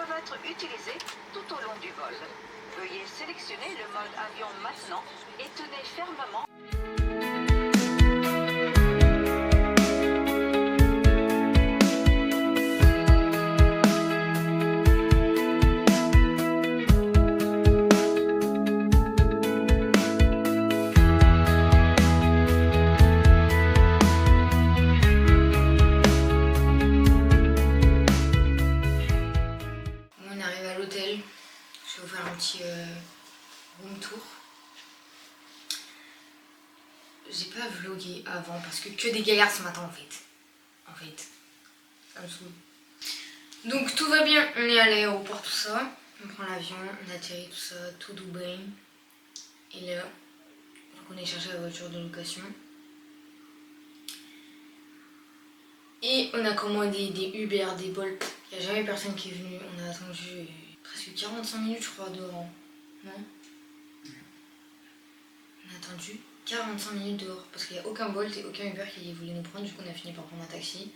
peuvent être utilisés tout au long du vol. Veuillez sélectionner le mode avion maintenant et tenez fermement. On arrive à l'hôtel. Je vais vous faire un petit room tour. J'ai pas vlogué avant parce que des galères ce matin en fait. Ça me saoule. Donc tout va bien, on est à l'aéroport, tout ça. On prend l'avion, on atterrit, tout ça, tout Dubaï. Et là, donc on est chercher la voiture de location. Et on a commandé des Uber, des Bolt. Il n'y a jamais personne qui est venu. On a attendu presque 45 minutes, je crois, dehors. Non? On a attendu 45 minutes dehors parce qu'il n'y a aucun Bolt et aucun Uber qui voulait nous prendre. Du coup, on a fini par prendre un taxi.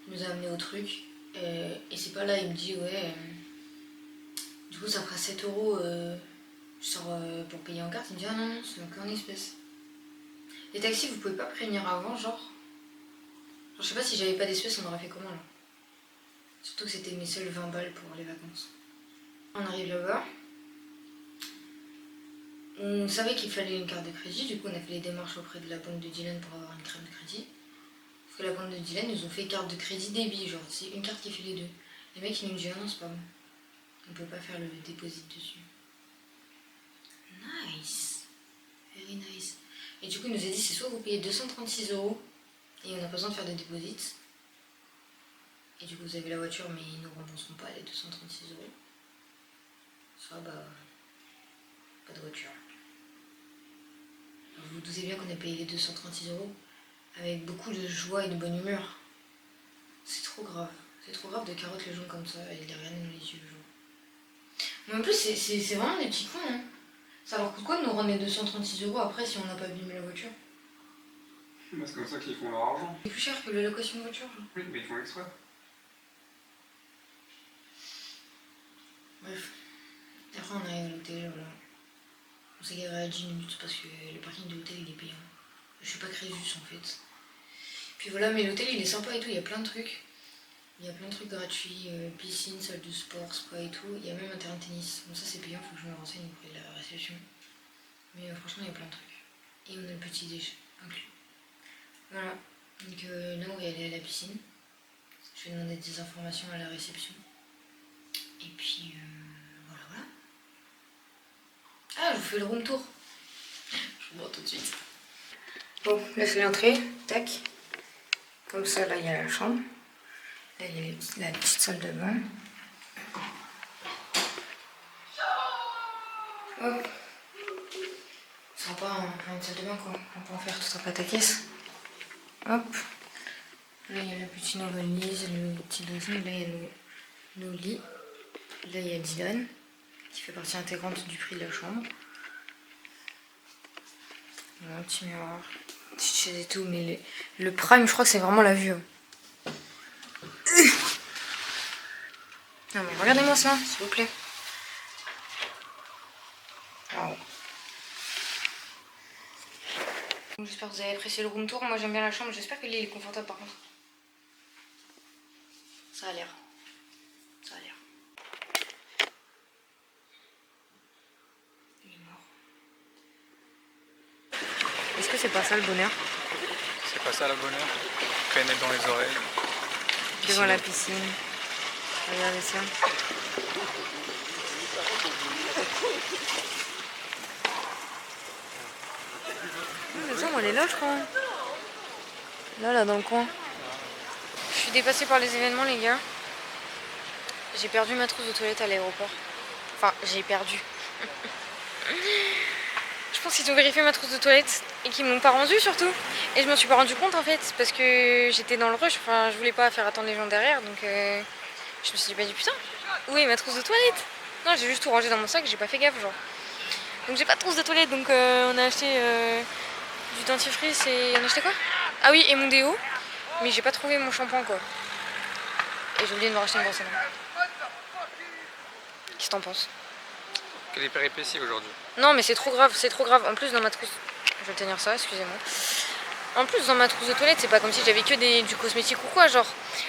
Il nous a amené au truc. Et c'est pas là, il me dit, ouais. Du coup, ça fera 7 euros. Je sors pour payer en carte. Il me dit, ah non, c'est qu'en espèces. Les taxis, vous pouvez pas prévenir avant, genre. Je sais pas si j'avais pas d'espèces, on aurait fait comment là? Surtout que c'était mes seuls 20 balles pour les vacances. On arrive là-bas. On savait qu'il fallait une carte de crédit, du coup on a fait les démarches auprès de la banque de Dylan pour avoir une carte de crédit. Parce que la banque de Dylan nous ont fait carte de crédit débit, genre c'est une carte qui fait les deux. Les mecs ils nous disent ah non c'est pas bon. On peut pas faire le dépôt dessus. Nice. Very nice. Et du coup il nous a dit c'est soit vous payez 236 € et on n'a pas besoin de faire de dépôt. Et du coup vous avez la voiture mais ils ne nous rembourseront pas les 236 €. Soit bah pas de voiture. Alors, vous vous doutez bien qu'on a payé les 236 € avec beaucoup de joie et de bonne humeur. C'est trop grave. C'est trop grave de carotte les gens comme ça et de les regarder dans les yeux. Genre. Mais en plus c'est vraiment des petits cons. Hein. Ça leur coûte quoi de nous rendre les 236 € après si on n'a pas abîmé la voiture? Bah, c'est comme ça qu'ils font leur argent. C'est plus cher que la location de voiture. Genre. Oui, mais ils font exprès. Bref. Après on arrive à l'hôtel, voilà. On s'est garé à 10 minutes parce que le parking de l'hôtel il est payant. Je suis pas Crésus en fait. Puis voilà, mais l'hôtel il est sympa et tout, il y a plein de trucs. Il y a plein de trucs gratuits, piscine, salle de sport, spa et tout. Il y a même un terrain de tennis. Bon ça c'est payant, faut que je me renseigne auprès de la réception. Mais franchement il y a plein de trucs. Et on a le petit déj inclus. Voilà, donc là on va aller à la piscine. Je vais demander des informations à la réception. Et puis voilà. Ah, je vous fais le room tour. Je vous montre tout de suite. Bon, là c'est l'entrée, tac. Comme ça, là il y a la chambre. Là il y a la petite salle de bain. Hop. Sympa, hein, une salle de bain quoi. On peut en faire tout ça pataquès. Hop. Là il y a la petite novalise, le petit dressing. Là il y a nos lits. Là il y a Dylan qui fait partie intégrante du prix de la chambre. Voilà, un petit miroir, petite chaise et tout, mais le prime, je crois que c'est vraiment la vue. Non mais regardez-moi ça, s'il vous plaît. Wow. J'espère que vous avez apprécié le room tour. Moi j'aime bien la chambre, j'espère que l'île est confortable par contre. Ça a l'air. Ça a l'air. Est-ce que c'est pas ça le bonheur? C'est pas ça le bonheur. Canette dans les oreilles. Devant la piscine. Regardez ça. La chambre elle est là je crois. Là dans le coin. Je suis dépassée par les événements les gars. J'ai perdu ma trousse de toilette à l'aéroport. Enfin j'ai perdu. Je pense qu'ils ont vérifié ma trousse de toilette et qu'ils m'ont pas rendue surtout. Et je m'en suis pas rendu compte en fait parce que j'étais dans le rush, enfin je voulais pas faire attendre les gens derrière donc je me suis dit putain, où est ma trousse de toilette? Non, j'ai juste tout rangé dans mon sac, j'ai pas fait gaffe genre. Donc j'ai pas de trousse de toilette donc on a acheté du dentifrice et on a acheté quoi? Ah oui, et mon déo, mais j'ai pas trouvé mon shampoing quoi. Et j'ai oublié de me racheter une brosse à dents. Qu'est-ce que t'en penses? Que des péripéties aujourd'hui. Non, mais c'est trop grave, c'est trop grave. En plus, dans ma trousse... Je vais tenir ça, excusez-moi. En plus, dans ma trousse de toilette, c'est pas comme si j'avais que du cosmétique ou quoi. Genre,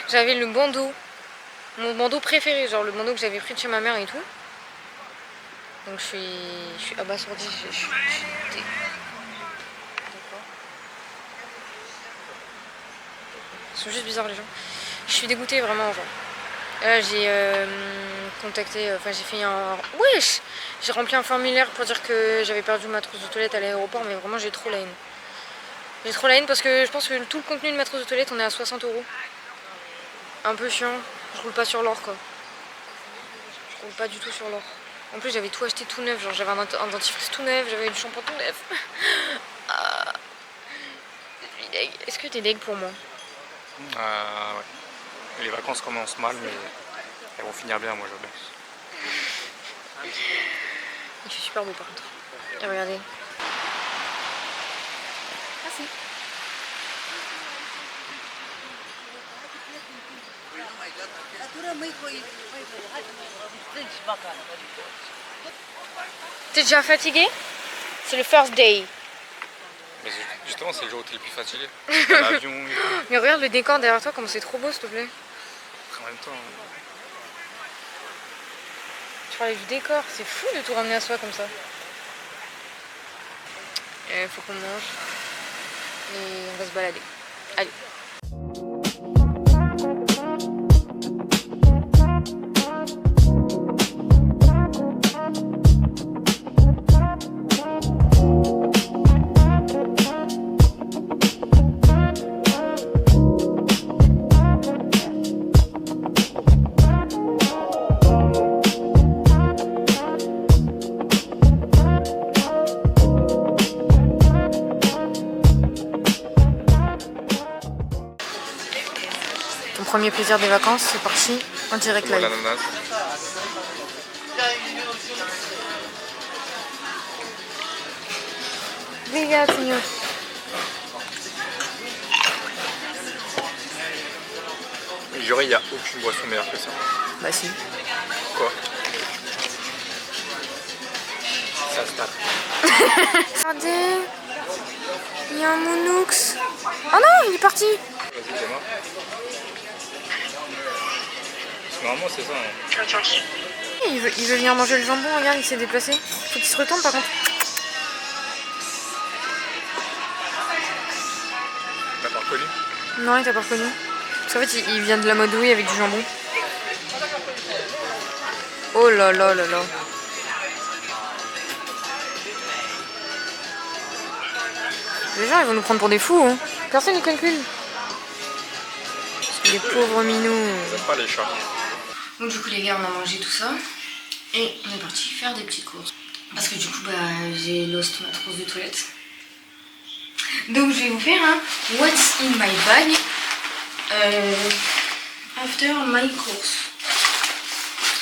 j'avais le bandeau. Mon bandeau préféré, genre le bandeau que j'avais pris de chez ma mère et tout. Donc je suis abasourdie. Je suis D'accord. Ils sont juste bizarres les gens. Je suis dégoûtée vraiment, genre. Là, j'ai contacté, enfin j'ai fait un... Wesh! J'ai rempli un formulaire pour dire que j'avais perdu ma trousse de toilette à l'aéroport, mais vraiment j'ai trop la haine. J'ai trop la haine parce que je pense que tout le contenu de ma trousse de toilette, on est à 60 €. Un peu chiant. Je roule pas sur l'or, quoi. Je roule pas du tout sur l'or. En plus, j'avais tout acheté tout neuf. Genre, j'avais un dentifrice tout neuf, j'avais du shampoing tout neuf. Ah. Est-ce que t'es deg pour moi? Ouais. Les vacances commencent mal, mais elles vont finir bien, moi je pense. Il fait super beau par contre. Et regardez. Merci. T'es déjà fatigué? C'est le first day. Mais justement, c'est le jour où t'es le plus fatigué. L'avion et tout. Mais regarde le décor derrière toi, comme c'est trop beau, s'il te plaît. En même temps. Je parlais du décor, c'est fou de tout ramener à soi comme ça. Faut qu'on mange. Et on va se balader. Allez. Ton premier plaisir des vacances, c'est parti en direct live. L'ananas. Obrigado, senhor. Juré, il n'y a aucune boisson meilleure que ça. Bah si. Quoi? Ça se tape. Regardez, il y a un Mounoux. Oh non, il est parti. Vas-y, Gemma. Normalement, c'est ça. Hein. Il veut venir manger le jambon, regarde, il s'est déplacé. Faut qu'il se retourne par contre. T'as pas reconnu? Non, il t'a pas reconnu. Parce qu'en fait, il vient de la Modouille avec du jambon. Oh là là là là. Les gens, ils vont nous prendre pour des fous, hein. Personne ne calcule. Les pauvres minous. J'aime pas les chats. Donc du coup les gars, on a mangé tout ça et on est parti faire des petites courses. Parce que du coup j'ai lost ma trousse de toilette. Donc je vais vous faire un What's in my bag after my course.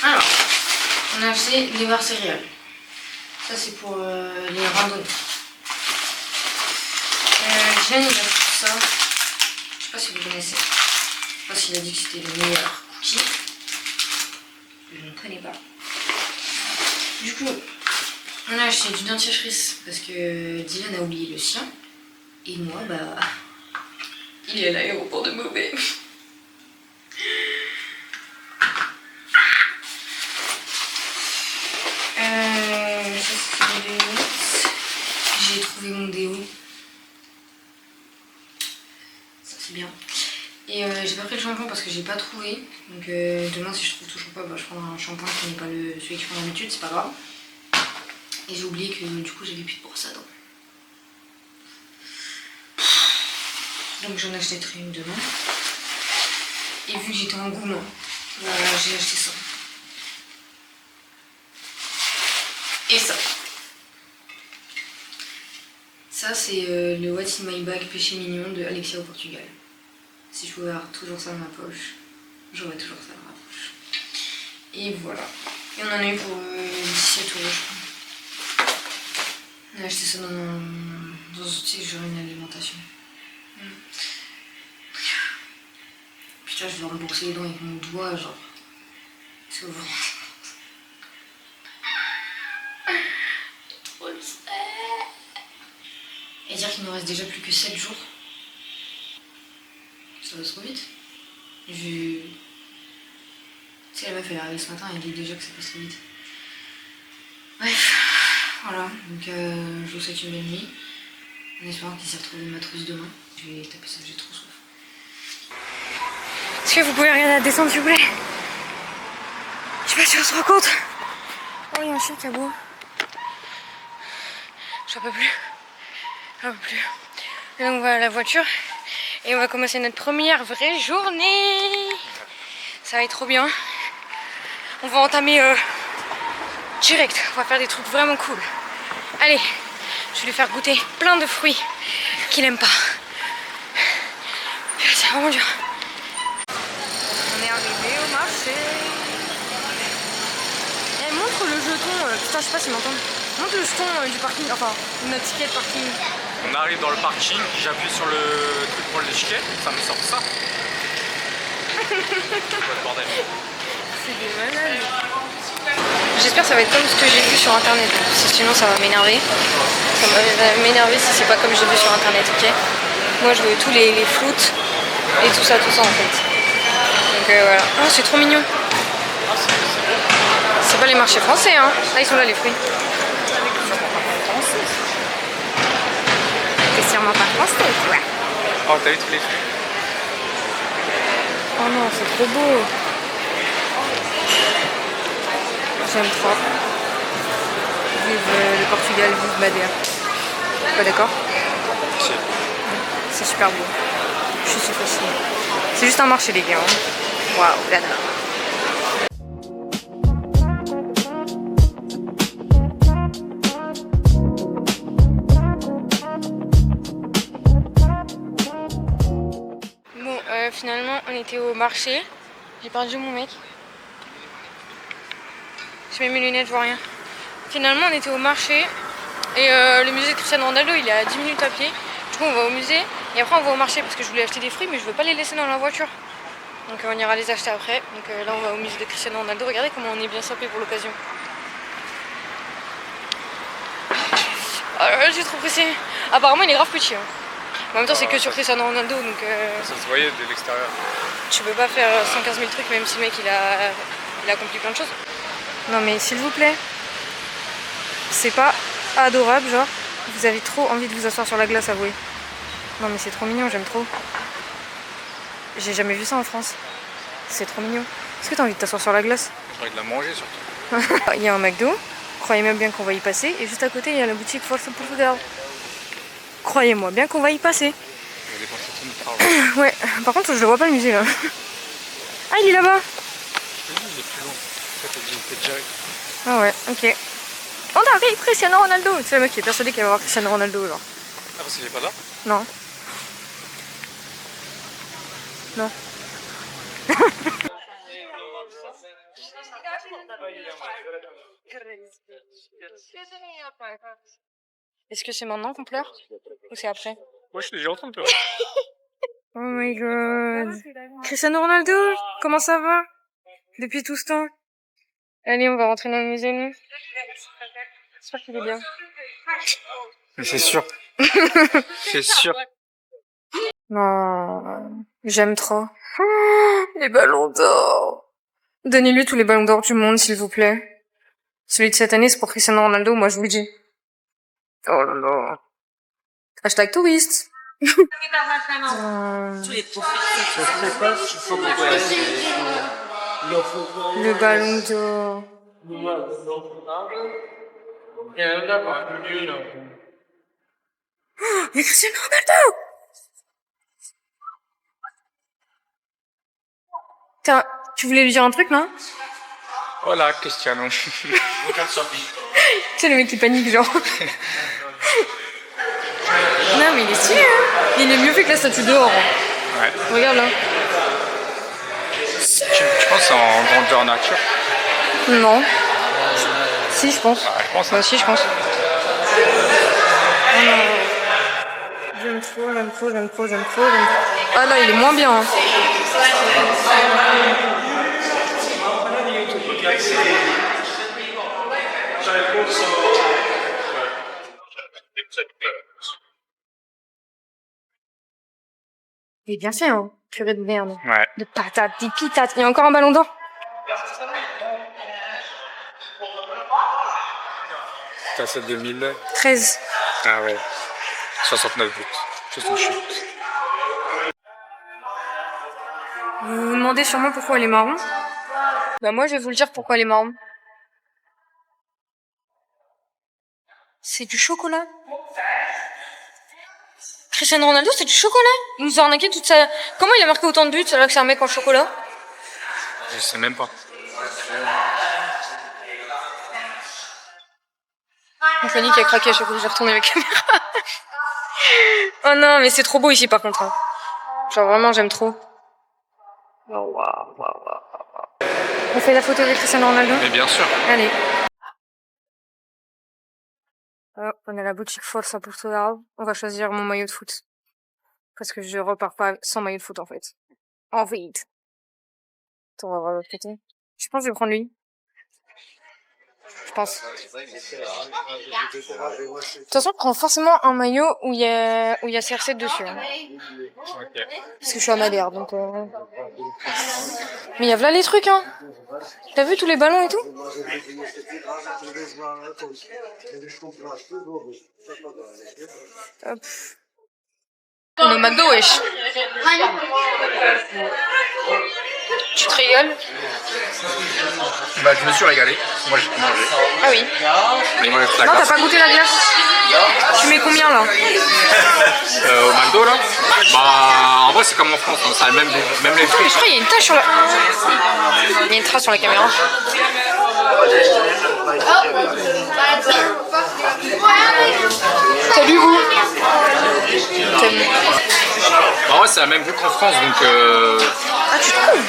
Alors, on a acheté des barres céréales. Ça c'est pour les randonnées. Jeanne il a pris ça. Je sais pas si vous connaissez. Je sais pas s'il a dit que c'était le meilleur cookie. Je ne connais pas. Du coup, on a acheté du dentifrice parce que Dylan a oublié le sien. Et moi, il est à l'aéroport de Mauvais. J'ai trouvé mon déo. Ça c'est bien. Et j'ai pas pris le shampoing parce que j'ai pas trouvé. Donc demain si je trouve toujours pas, je prendrai un shampoing qui n'est pas celui que je prends d'habitude, c'est pas grave. Et j'ai oublié que du coup j'avais plus de brosse à dents. Donc j'en achèterai une demain. Et vu que j'étais en gourmand, j'ai acheté ça. Et ça. Ça c'est le What's in my bag péché mignon de Alexia au Portugal. Si je pouvais avoir toujours ça dans ma poche, j'aurais toujours ça dans ma poche. Et voilà. Et on en a eu pour 17 €, je crois. On a acheté ça dans un outil, genre une alimentation. Putain, je vais rembourser les dents avec mon doigt, genre. C'est bon. me reste déjà plus que 7 jours. Ça va trop vite. Tu sais, la meuf elle est arrivée ce matin, elle dit déjà que ça passe trop vite. Bref, voilà, donc je vous souhaite une bonne nuit. En espérant qu'il s'est retrouvé ma trousse demain. Je vais taper ça, j'ai trop soif. Est-ce que vous pouvez regarder la descente s'il vous plaît? Je sais pas si on se rend compte. Oh, il y a un chien qui aboie. J'en peux plus. J'en peux plus. Et donc voilà la voiture. Et on va commencer notre première vraie journée. Ça va être trop bien. On va entamer direct. On va faire des trucs vraiment cool. Allez, je vais lui faire goûter plein de fruits qu'il aime pas. C'est vraiment dur. On est arrivé au marché. Eh, montre le jeton. Putain, je sais pas s'ils m'entendent. Montre le jeton du parking. Enfin, notre ticket de parking. On arrive dans le parking, j'appuie sur le truc pour le ticket, ça me sort ça. Quoi de bordel. C'est des malades. J'espère que ça va être comme ce que j'ai vu sur internet. Sinon ça va m'énerver. Ça va m'énerver si c'est pas comme j'ai vu sur internet, ok? Moi je veux tous les floutes et tout ça en fait. Donc voilà. Oh, c'est trop mignon. C'est pas les marchés français, hein. Ah, ils sont là les fruits. C'est sûrement pas français, tu vois. Oh, t'as vu tous les fruits? Oh non, c'est trop beau. J'aime trop. Vive le Portugal, vive Madère. Pas d'accord? Si. C'est super beau. Je suis fascinée. C'est juste un marché les gars. Hein. Waouh, là. Bon, finalement on était au marché. J'ai perdu mon mec. Je mets mes lunettes, je vois rien. Finalement on était au marché. Et le musée de Cristiano Ronaldo il est à 10 minutes à pied. Du coup on va au musée et après on va au marché parce que je voulais acheter des fruits mais je veux pas les laisser dans la voiture. Donc on ira les acheter après. Donc là on va au musée de Cristiano Ronaldo. Regardez comment on est bien sapé pour l'occasion. Ah, je suis trop pressée. Apparemment il est grave petit. Hein. En même temps c'est que sur Cristiano Ronaldo donc Ça se voyait de l'extérieur. tu peux pas faire 115 000 trucs même si le mec il a accompli plein de choses. Non mais s'il vous plaît. C'est pas adorable genre. Vous avez trop envie de vous asseoir sur la glace, avouez. Non mais c'est trop mignon, j'aime trop. J'ai jamais vu ça en France. C'est trop mignon. Est-ce que t'as envie de t'asseoir sur la glace? J'ai envie de la manger surtout. Il y a un McDo. Croyez-moi bien qu'on va y passer. Et juste à côté, il y a la boutique Force Portugal. Croyez-moi bien qu'on va y passer. On va dépenser tout notre argent. Ouais, par contre, je le vois pas le musée là. Ah, il est là-bas. Il est plus long. En fait, t'es déjà... Ah ouais, ok. On arrive, Cristiano Ronaldo. Tu sais, le mec qui est persuadé qu'il va voir Cristiano Ronaldo, genre. Ah, parce qu'il est pas là? Non. Non. Est-ce que c'est maintenant qu'on pleure? Ou c'est après? Moi, je suis déjà en train de pleurer. Oh my god. Cristiano Ronaldo, comment ça va? Depuis tout ce temps? Allez, on va rentrer dans le musée, nous. J'espère qu'il est bien. Mais c'est sûr. C'est sûr. Non, j'aime trop. Oh, les ballons d'or. Donnez-lui tous les ballons d'or du monde, s'il vous plaît. Celui de cette année, c'est pour Cristiano Ronaldo, moi je vous le dis. Oh là là. Hashtag touriste. Le ballon d'or. Il y a Cristiano Ronaldo! Tiens, tu voulais lui dire un truc, non? Voilà, Cristiano. C'est le mec qui panique, genre. Non, mais il est stylé, hein. Il est mieux fait que la statue dehors. Ouais. Regarde là. Tu penses que c'est en grandeur nature? Non. Si, je pense. Ah, je pense. Moi aussi, je pense. Oh non. J'aime trop, j'aime trop, j'aime trop, j'aime trop. Ah là, il est moins bien. Hein. Il est bien fait, hein. Purée de merde. Ouais. De patates, des pitates. Il y a encore un ballon d'or. Ça, c'est 2000. 13. Ah ouais. 69 buts. 68 buts. Vous vous demandez sûrement pourquoi elle est marron? Bah moi, je vais vous le dire pourquoi elle est marron. C'est du chocolat. Cristiano Ronaldo, c'est du chocolat. Il nous a arnaqué toute sa... Comment il a marqué autant de buts alors que c'est un mec en chocolat? Je sais même pas. Mon Fanny qui a craqué à chaque fois que j'ai retourné la caméra. Oh non, mais c'est trop beau ici par contre. Hein. Genre vraiment, j'aime trop. On fait la photo de Cristiano Ronaldo? Mais bien sûr. Allez. On a la boutique Forza Portugal. On va choisir mon maillot de foot. Parce que je repars pas sans maillot de foot en fait. En fait. Attends, on va voir l'autre côté. Je pense que je vais prendre lui. Je pense. De toute façon, je prends forcément un maillot où il y a CR7 dessus. Hein. Ok. Parce que je suis amadère, donc... Mais il y a là les trucs, hein. T'as vu tous les ballons et tout? Hop. On est au McDo, wesh. Tu te régales? Bah, je me suis régalé. Moi, j'ai tout mangé. Ah oui. Mais il me reste la Non, t'as glace. pas goûté la glace? Tu mets combien, là? Au McDo, là? Bah, en vrai, c'est comme en France. Hein. Ça a le même goût. Même les Mais frites. je crois qu'il y a une tache sur la... Il y a une trace sur la caméra. Salut, vous. Salut. Bah, ouais, c'est la même goût qu'en France, donc. Ah, tu trouves?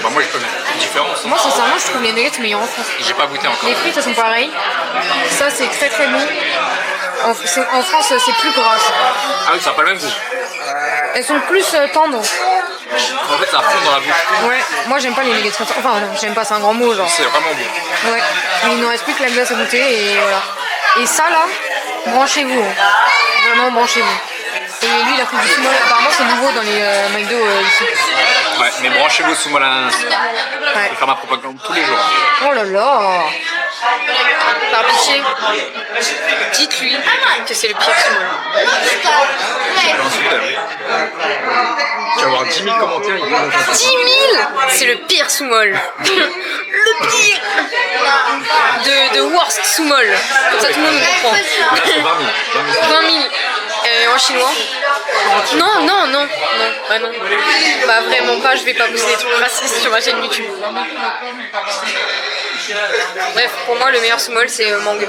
Bah, moi, je peux une différence. Moi, sincèrement, je trouve les nuggets meilleurs en France. J'ai pas goûté encore. Les frites, elles sont pareilles. Ça, c'est très très bon. En France, c'est plus gras. Ah oui, ça n'a pas le même goût. Elles sont plus tendres. En fait, ça fond dans la bouche. Ouais, moi j'aime pas les nuggets. Enfin, non, j'aime pas, c'est un grand mot, genre. C'est vraiment bon. Ouais, mais il ne reste plus que la glace à goûter et voilà. Et ça là, branchez-vous. Hein. Vraiment, branchez-vous. Et lui, il a pris du sumo. Apparemment, c'est nouveau dans les McDo ici. Ouais, mais branchez-vous sous moi l'ananas. Ouais. Je vais faire ma propagande tous les jours. Oh là là. Par pitié, dites-lui que c'est le pire sumo. Tu vas avoir 10 000 commentaires. 10 000. C'est le pire soumol. Le pire. De worst soumol. Comme ça tout le monde comprend. 20 000. 20 000. En chinois. Non, non, non, non, bah non. Bah vraiment pas, je vais pas pousser des trucs racistes sur ma chaîne YouTube. Bref, pour moi le meilleur summol c'est mangue.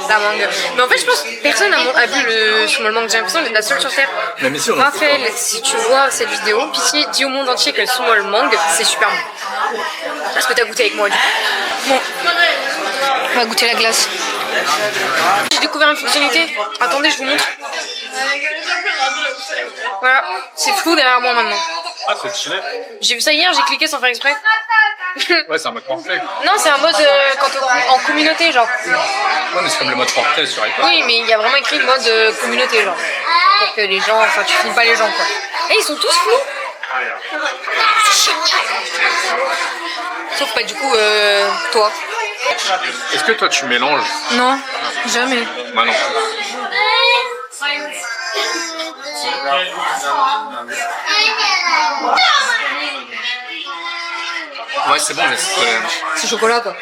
La mangue. Mais en fait je pense que personne a vu le summol mangue, j'ai l'impression d'être la seule sur terre. Même ici, on a Raphaël, si tu vois cette vidéo, pitié, dis au monde entier que le summol mangue c'est super bon. Est-ce que t'as goûté avec moi du coup? Bon, on va goûter la glace. J'ai découvert une fonctionnalité. Attendez, je vous montre. Voilà, c'est flou derrière moi maintenant. Ah, c'est stylé. J'ai vu ça hier, j'ai cliqué sans faire exprès. Ouais, c'est un mode portrait. Non, c'est un mode en communauté, genre. Ouais, mais c'est comme le mode portrait sur iPad. Oui, mais il y a vraiment écrit mode communauté, genre. Pour que les gens, enfin, tu filmes pas les gens, quoi. Et ils sont tous flous. Sauf pas du coup, toi. Est-ce que toi tu mélanges? Non, jamais. Bah non. Ouais, c'est bon, mais C'est chocolat, quoi.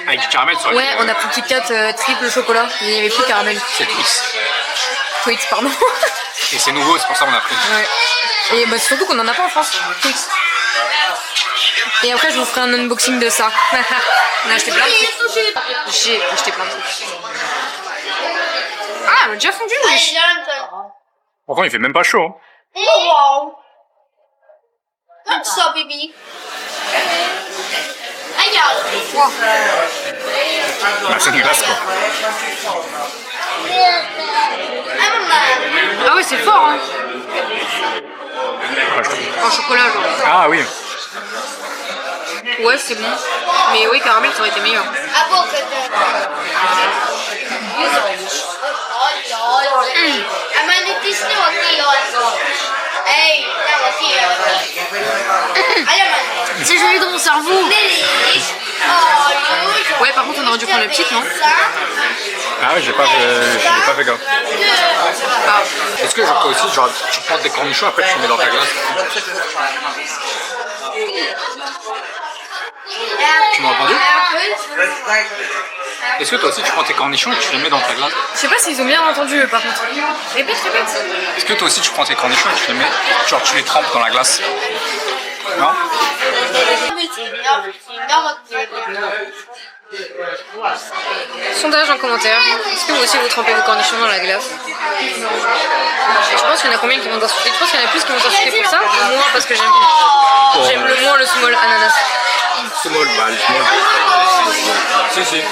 avec du caramel sur Ouais, on a pris Kit Kat triple chocolat. Il n'y avait plus de caramel. C'est Twix. Twix, pardon. Et c'est nouveau, c'est pour ça qu'on a pris. Ouais. Et bah, surtout qu'on en a pas en France. Twix. Et après, je vous ferai un unboxing de ça. On a acheté plein de trucs. J'ai acheté plein de trucs. Ah, elle a déjà fondu, wesh. Pourtant, il fait même pas chaud. Hein. Oh wow! What's up, baby? Aïe! Wow. Bah, c'est une glace quoi. Ah ouais, c'est fort, hein. Ouais, je trouve. En chocolat, genre. Ah oui. Ouais, c'est bon. Mais oui, caramel, ça aurait été meilleur. 哎，让我记得。哎呀妈！ C'est joli dans mon cerveau. Ouais, par contre, on aurait dû prendre les petites, non? Ah ouais, j'ai pas fait gaffe. Est-ce que genre toi aussi, genre tu prends des cornichons après tu les mets dans ta glace? Tu m'as entendu? Est-ce que toi aussi tu prends tes cornichons et tu les mets dans ta glace? Je sais pas s'ils ont bien entendu par contre. Répète. Est-ce que toi aussi tu prends tes cornichons et tu les mets, genre tu les trempes dans la glace? Non? Sondage en commentaire. Est-ce que vous aussi vous trempez vos cornichons dans la glace? Je pense qu'il y en a combien qui vont t'insulter? Je pense qu'il y en a plus qui vont t'insulter pour ça ou moins parce que j'aime le moins le small ananas. Small, bah le small. Si.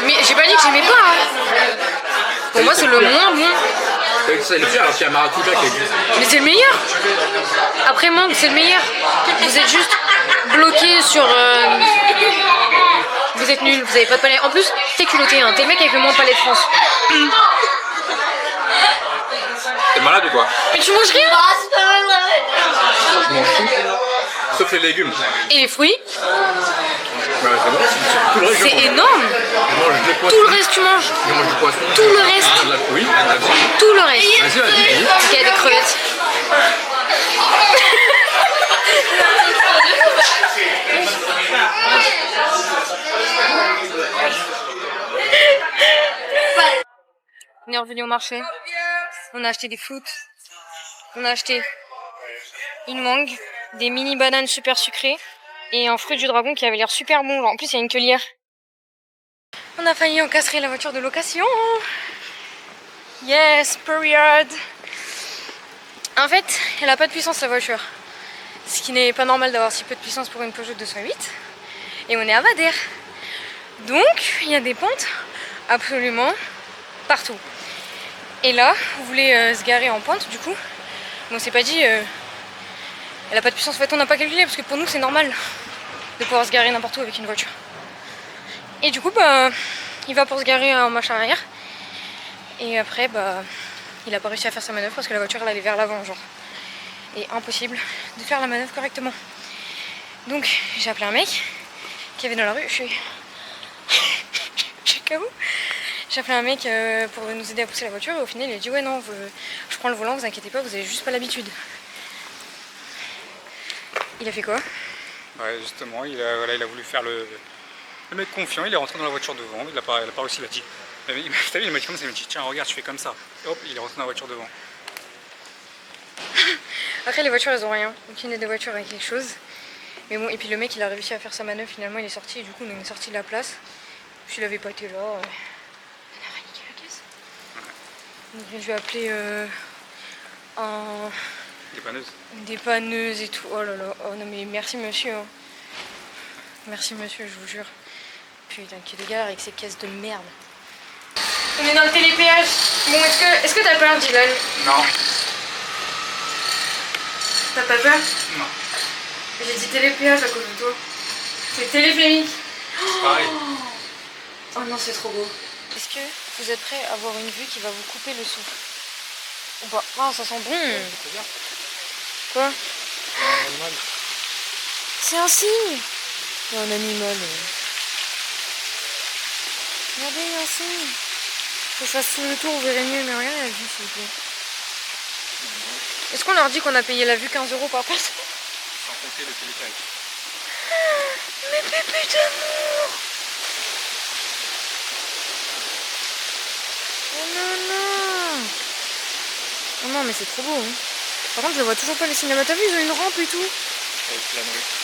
Mais j'ai pas dit que j'aimais pas. Hein. Pour moi c'est le moins bon. C'est le pire alors qu'il y a maracuja qui existe. Mais c'est le meilleur. Après mangue c'est le meilleur. Vous êtes juste bloqué sur... Vous êtes nuls, vous avez pas de palais. En plus, t'es culotté, hein. T'es le mec avec le moins de palais de France. T'es malade ou quoi? Mais tu manges rien? Je mange tout, sauf les légumes. Et les fruits? Bah, c'est bon, tout le reste, je C'est mange. énorme. Je mange des poissons. Tout le reste tu manges. Je mange du poisson. Tout le reste. De la oui, de la viande. Tout le reste. Vas-y. Ok, des crevettes. On est revenu au marché. On a acheté des fruits. On a acheté une mangue, des mini bananes super sucrées et un fruit du dragon qui avait l'air super bon. En plus, il y a une cueillère. On a failli encastrer la voiture de location. Yes, period. En fait, elle a pas de puissance la voiture. Ce qui n'est pas normal d'avoir si peu de puissance pour une Peugeot 208. Et on est à Madère. Donc, il y a des pentes absolument partout. Et là, on voulait se garer en pente, du coup. Mais on s'est pas dit... elle a pas de puissance. En fait, on n'a pas calculé parce que pour nous, c'est normal de pouvoir se garer n'importe où avec une voiture. Et du coup, bah, il va pour se garer en marche arrière. Et après, bah, il a pas réussi à faire sa manœuvre parce que la voiture, elle allait vers l'avant, genre. Et impossible de faire la manœuvre correctement. Donc, j'ai appelé un mec qui avait dans la rue. Je suis KO. J'ai appelé un mec pour nous aider à pousser la voiture et au final il a dit ouais non, je prends le volant, vous inquiétez pas, vous avez juste pas l'habitude. Il a fait quoi? Ouais, justement, il a voulu faire le mec confiant, il est rentré dans la voiture devant, il a pas réussi, il a dit. T'as vu, il m'a dit comme ça, il m'a dit tiens regarde, je fais comme ça. Et hop, il est rentré dans la voiture devant. Après les voitures elles ont rien, aucune des voitures a quelque chose. Mais bon, et puis le mec il a réussi à faire sa manœuvre, finalement il est sorti et du coup on est sorti de la place. S'il avait pas été là, on aurait niqué la caisse. Donc je vais appeler Dépanneuse. dépanneuse et tout. Oh là là, oh non mais merci monsieur. Hein. Merci monsieur, je vous jure. Putain, que de galère avec ces caisses de merde. On est dans le télépéage. Bon, est-ce que t'as peur, Dylan? Non. T'as pas peur? Non. J'ai dit télépéage à cause de toi. C'est téléphonique. Pareil. Oh non, c'est trop beau. Est-ce que vous êtes prêts à avoir une vue qui va vous couper le souffle? Ou pas? Oh, ça sent bon. Quoi? Un animal. C'est un signe. Il y a un animal. Regardez, il y a un signe. Faut que je fasse tout le tour, vous verrez mieux. Mais regardez la vue, s'il vous plaît. Est-ce qu'on leur dit qu'on a payé la vue 15 € par personne? Sans compter le téléphérique. Mais pépé d'amour! Oh non, non! Oh non, mais c'est trop beau, hein. Par contre, je vois toujours pas les cinémas. T'as vu, ils ont une rampe et tout. Avec la nourriture.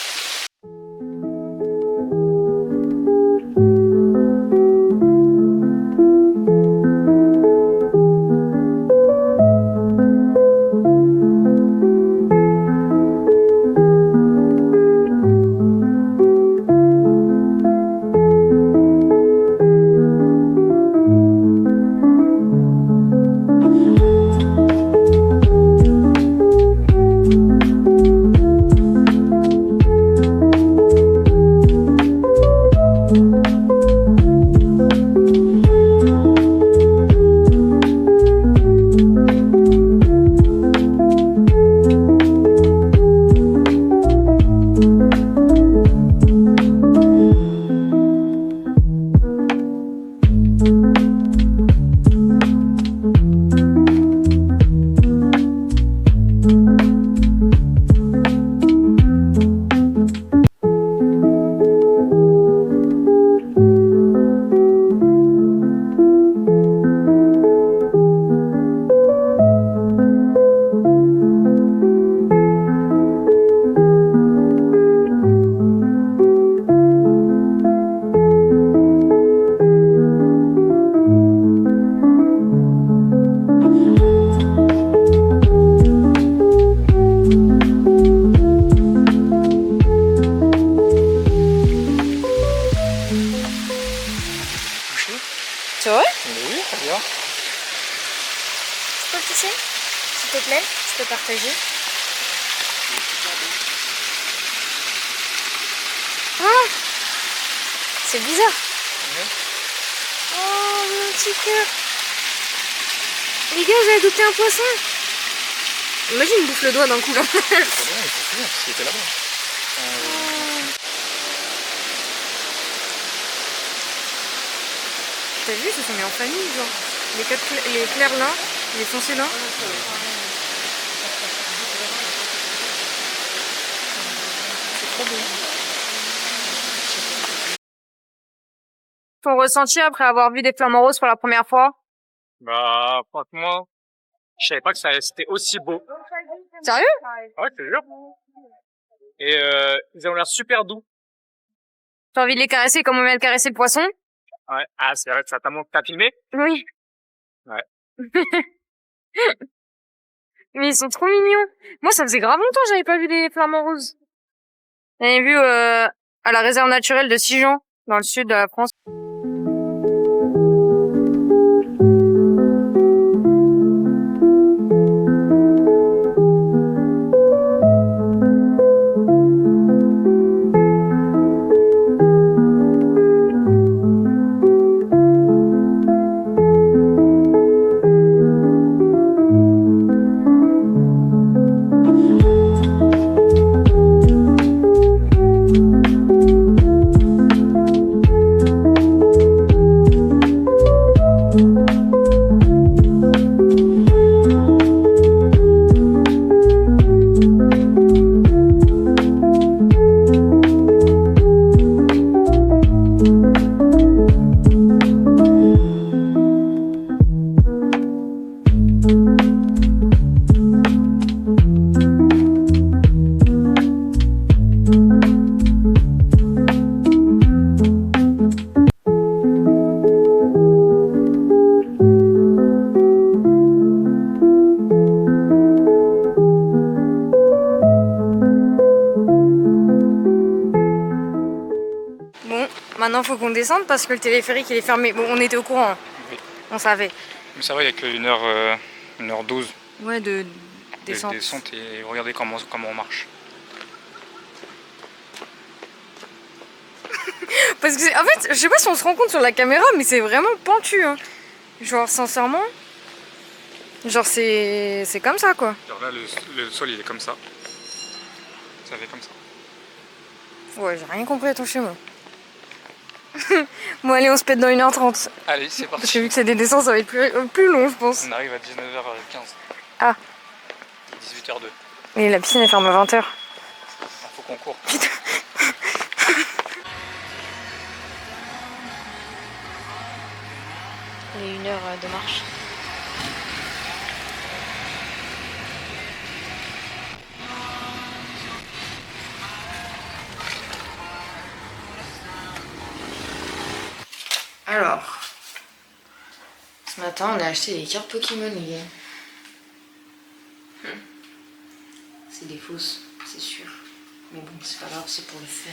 C'est vrai? Mais oui, très bien. Tu peux le toucher? S'il te plaît? Tu peux partager? Ah! C'est bizarre. Oh, mon petit cœur. Les gars, j'ai adopté un poisson. Imagine, il me bouffe le doigt d'un coup là. C'est pas bien, il faut finir, parce qu'il était là-bas. T'as vu, ils se sont mis en famille, genre. Les clairs là, les foncés là. C'est trop beau. Ton ressenti après avoir vu des flamants roses pour la première fois? Bah, franchement, je savais pas que c'était aussi beau. Sérieux? Ouais, je te jure. Et ils ont l'air super doux. T'as envie de les caresser comme on vient de caresser le poisson? Ouais. Ah, c'est vrai que ça t'as filmé? Oui. Ouais. Mais ils sont trop mignons. Moi, ça faisait grave longtemps que j'avais pas vu des flamants roses. J'avais vu à la réserve naturelle de Sigean, dans le sud de la France. Maintenant, faut qu'on descende parce que le téléphérique il est fermé. Bon, on était au courant. Oui. On savait. Mais ça va, il y a que 1h12 Ouais, de de descente. descente et regardez comment on marche. Parce que, en fait, je sais pas si on se rend compte sur la caméra, mais c'est vraiment pentu. Hein. Genre, sincèrement. Genre, c'est comme ça, quoi. Alors là, le sol, il est comme ça. Ça fait comme ça. Ouais, j'ai rien compris à ton schéma. Bon, allez, on se pète dans 1h30. Allez, c'est Parce que parti. vu que c'est des descentes, ça va être plus long, je pense. On arrive à 19h15. Ah. 18h02. Et la piscine, elle ferme à 20h. Il faut qu'on court. Il est 1 heure de marche. Alors, ce matin, on a acheté des cartes Pokémon, les gars. C'est des fausses, c'est sûr. Mais bon, c'est pas grave, c'est pour le fun.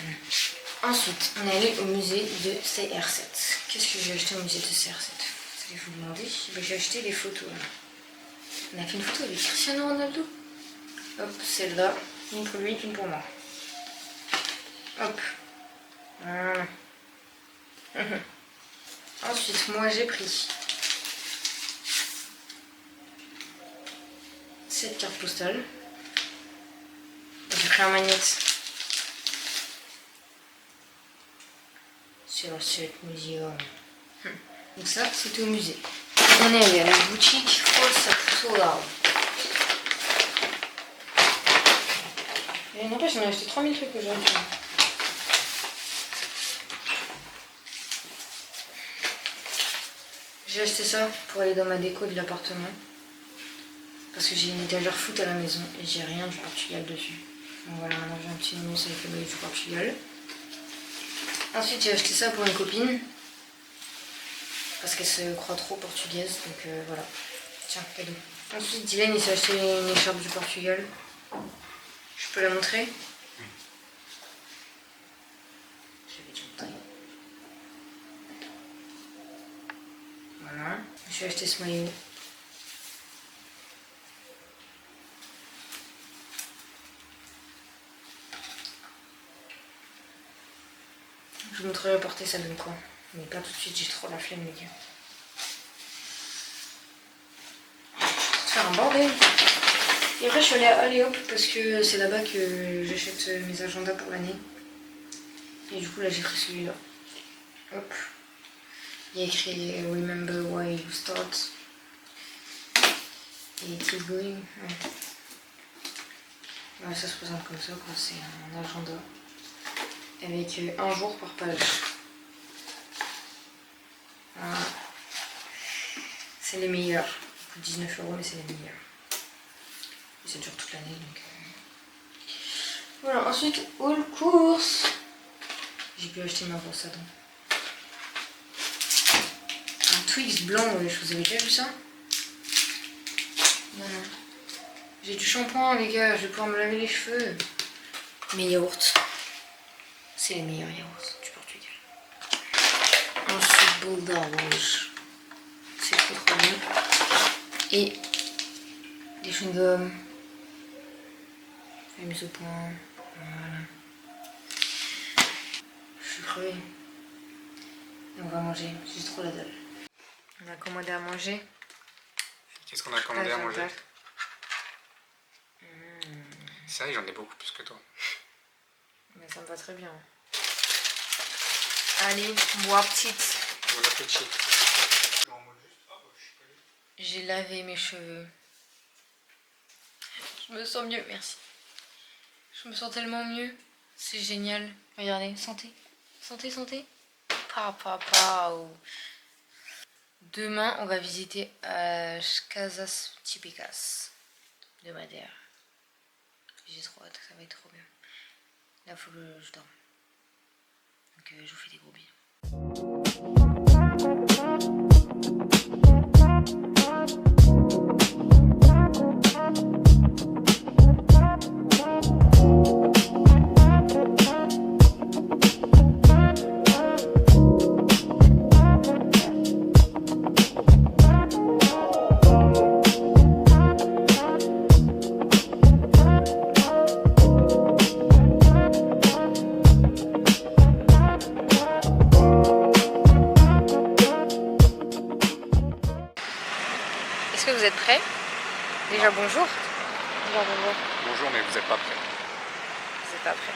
Ensuite, on est allé au musée de CR7. Qu'est-ce que j'ai acheté au musée de CR7? Vous allez vous demander. J'ai acheté des photos. Là. On a fait une photo avec Cristiano Ronaldo. Hop, celle-là. Une pour lui, une pour moi. Hop. Voilà. Ensuite, moi j'ai pris cette carte postale. J'ai pris un magnète. C'est la 7 muséum. Donc ça, c'était au musée. On est allé à la boutique Rosa. Et n'empêche, on a acheté 3000 trucs aujourd'hui. J'ai acheté ça pour aller dans ma déco de l'appartement. Parce que j'ai une étagère foot à la maison et j'ai rien du Portugal dessus. Donc voilà, maintenant j'ai un petit nounours avec le maillot du Portugal. Ensuite j'ai acheté ça pour une copine. Parce qu'elle se croit trop portugaise, donc voilà. Tiens, cadeau. Ensuite Dylan il s'est acheté une écharpe du Portugal. Je peux la montrer? Je vais te montrer. J'ai acheté ce maillot. Je vous montrerai porter ça donne quoi. Mais pas tout de suite, j'ai trop la flemme les gars. Faire un bordel. Et après je suis allée à Alléop parce que c'est là-bas que j'achète mes agendas pour l'année. Et du coup là j'ai pris celui-là. Hop. Il y a écrit Remember why you start. Et keep going. Ouais, ça se présente comme ça quoi, c'est un agenda. Avec un jour par page. Voilà. C'est les meilleurs. Ça coûte 19 € mais c'est les meilleurs. Et ça dure toute l'année donc. Voilà, ensuite all course. J'ai pu acheter ma brosse à dents. Un Twix blanc, ouais, je vous avais déjà vu ça? Non, non. J'ai du shampoing les gars, je vais pouvoir me laver les cheveux. Mes yaourts. C'est les meilleurs yaourts du Portugal. Ensuite, Boulder Rouge. C'est trop trop bien. Et des chewing-gums. La mise au point. Voilà. Je suis crevée. Et on va manger. J'ai trop la dalle. On a commandé à manger. Qu'est-ce qu'on a commandé à manger? C'est vrai, j'en ai beaucoup plus que toi. Mais ça me va très bien. Allez, moi petite. Bon appétit. J'ai lavé mes cheveux. Je me sens mieux, merci. Je me sens tellement mieux. C'est génial. Regardez, santé. Santé, santé. Demain, on va visiter Casas Típicas de Madère. J'ai trop hâte, ça va être trop bien. Là, il faut que je dorme. Donc, je vous fais des gros bisous. Est-ce que vous êtes prêts? Déjà bonjour. Déjà bonjour. Bonjour, mais vous n'êtes pas prêts. Vous n'êtes pas prêts.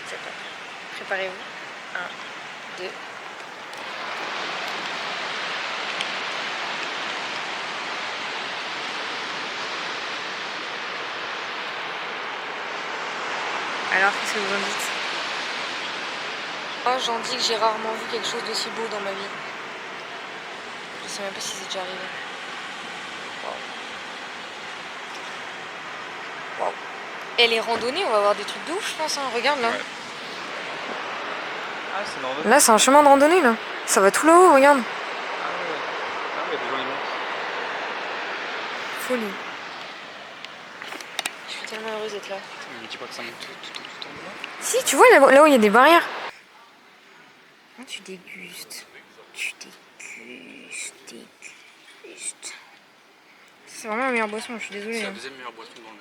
Vous êtes pas prêts. Préparez-vous. 1, 2. Alors, qu'est-ce que vous en dites? Moi, j'en dis que j'ai rarement vu quelque chose d'aussi beau dans ma vie. Je sais même pas si c'est déjà arrivé. Waouh. Waouh. Et les randonnées, on va avoir des trucs de ouf, je pense. Hein. Regarde là. Ouais. Ah, c'est normal. Là, c'est un chemin de randonnée là. Ça va tout là-haut, regarde. Ah ouais, des gens ils montent. Folie. Je suis tellement heureuse d'être là. Mais dis pas que ça monte tout en bas. Si, tu vois là où il y a des barrières. Ah, tu dégustes. Tu dégustes. C'est vraiment la meilleure boisson, je suis désolée. C'est la hein. deuxième meilleure boisson dans le monde.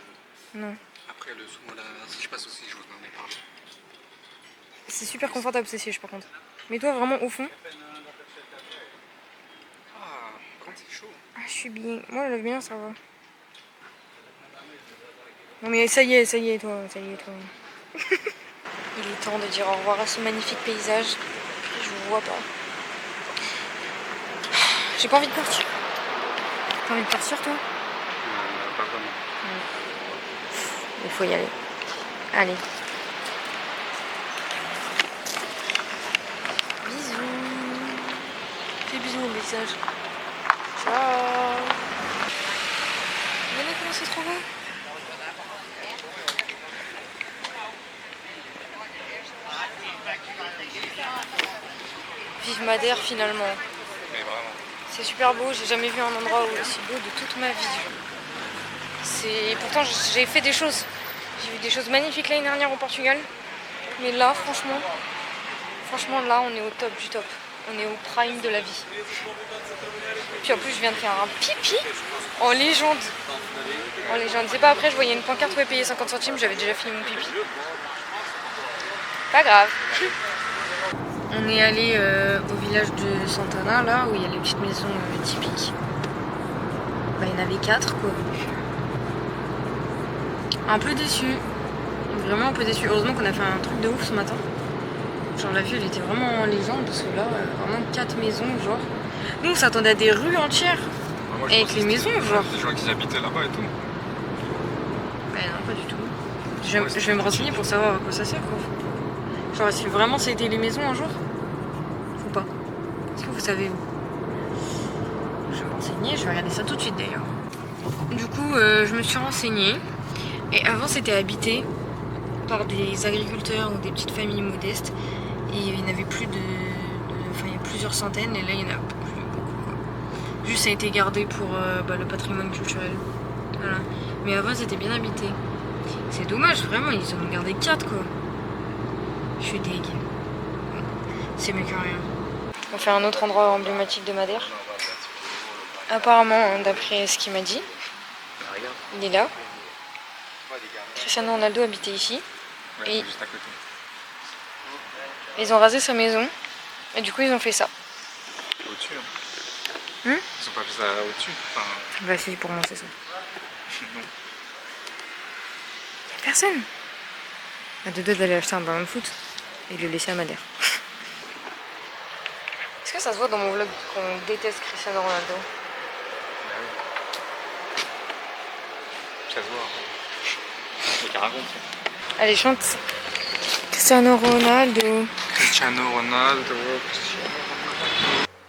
Non. Après le sumo, là, si je passe aussi, je vous en ai parlé. C'est super confortable ces sièges par contre. Mets-toi vraiment au fond. Ah, quand c'est chaud. Ah, je suis bien. Moi, je lève bien, ça va. Non mais ça y est, toi. Il est temps de dire au revoir à ce magnifique paysage. Je vous vois pas. J'ai pas envie de partir. T'as envie de partir, toi? Pas vraiment. Il faut y aller. Allez. Bisous. Fais bisous au paysage. Ciao. Regardez comment c'est trop beau. Vive Madère finalement. Mais vraiment. C'est super beau, j'ai jamais vu un endroit aussi beau de toute ma vie. Pourtant j'ai fait des choses. J'ai vu des choses magnifiques l'année dernière au Portugal. Mais là franchement là on est au top du top. On est au prime de la vie. Puis en plus, je viens de faire un pipi en légende. En légende. C'est pas après, je voyais une pancarte où payer 50 centimes, j'avais déjà fini mon pipi. Pas grave. On est allé au village de Santana, là, où il y a les petites maisons typiques. Bah, il y en avait 4, quoi. Un peu déçu. Vraiment un peu déçu. Heureusement qu'on a fait un truc de ouf ce matin. Genre la vue elle était vraiment en légende parce que là vraiment 4 maisons genre. Nous on s'attendait à des rues entières. Moi, avec les maisons genre. Des gens qui habitaient là-bas et tout. Bah non pas du tout. Je vais me renseigner pour savoir à quoi ça sert quoi. Genre est-ce que vraiment ça a été les maisons un jour? Ou pas? Est-ce que vous savez où? Je vais me renseigner, je vais regarder ça tout de suite d'ailleurs. Du coup je me suis renseignée. Et avant c'était habité par des agriculteurs ou des petites familles modestes. Et il n'y en avait plus enfin il y a plusieurs centaines et là il y en a plus beaucoup quoi. Juste ça a été gardé pour le patrimoine culturel. Voilà. Mais avant c'était bien habité. C'est dommage vraiment, ils en ont gardé 4 quoi. Je suis dégue. Bon, c'est mieux que rien. On va faire un autre endroit emblématique de Madère. Apparemment, d'après ce qu'il m'a dit, il est là. Cristiano Ronaldo habitait ici. Ouais, Et- juste à côté. Ils ont rasé sa maison. Et du coup, ils ont fait ça. Au-dessus. Hmm Ils ont pas fait ça au-dessus. Enfin, Bah si, pour moi, c'est ça. non. Personne. À deux doigts d'aller acheter un ballon de foot et de le laisser à Madère. Est-ce que ça se voit dans mon vlog qu'on déteste Cristiano Ronaldo? Bah oui. Ça se voit. Il n'y a rien compris. Allez, chante. Cristiano Ronaldo. Cristiano Ronaldo.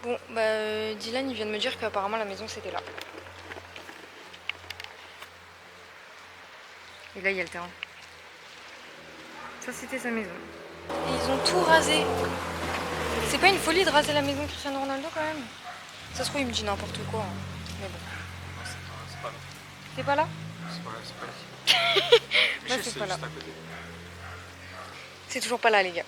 Bon, bah Dylan, il vient de me dire qu'apparemment la maison c'était là. Et là, il y a le terrain. Ça, c'était sa maison. Et ils ont tout rasé. C'est pas une folie de raser la maison de Cristiano Ronaldo quand même? Ça se trouve, il me dit n'importe quoi. Hein. Mais bon. C'est pas là. T'es pas là? C'est pas là. Moi, Si, c'est pas là. juste à côté. C'est toujours pas là, les gars.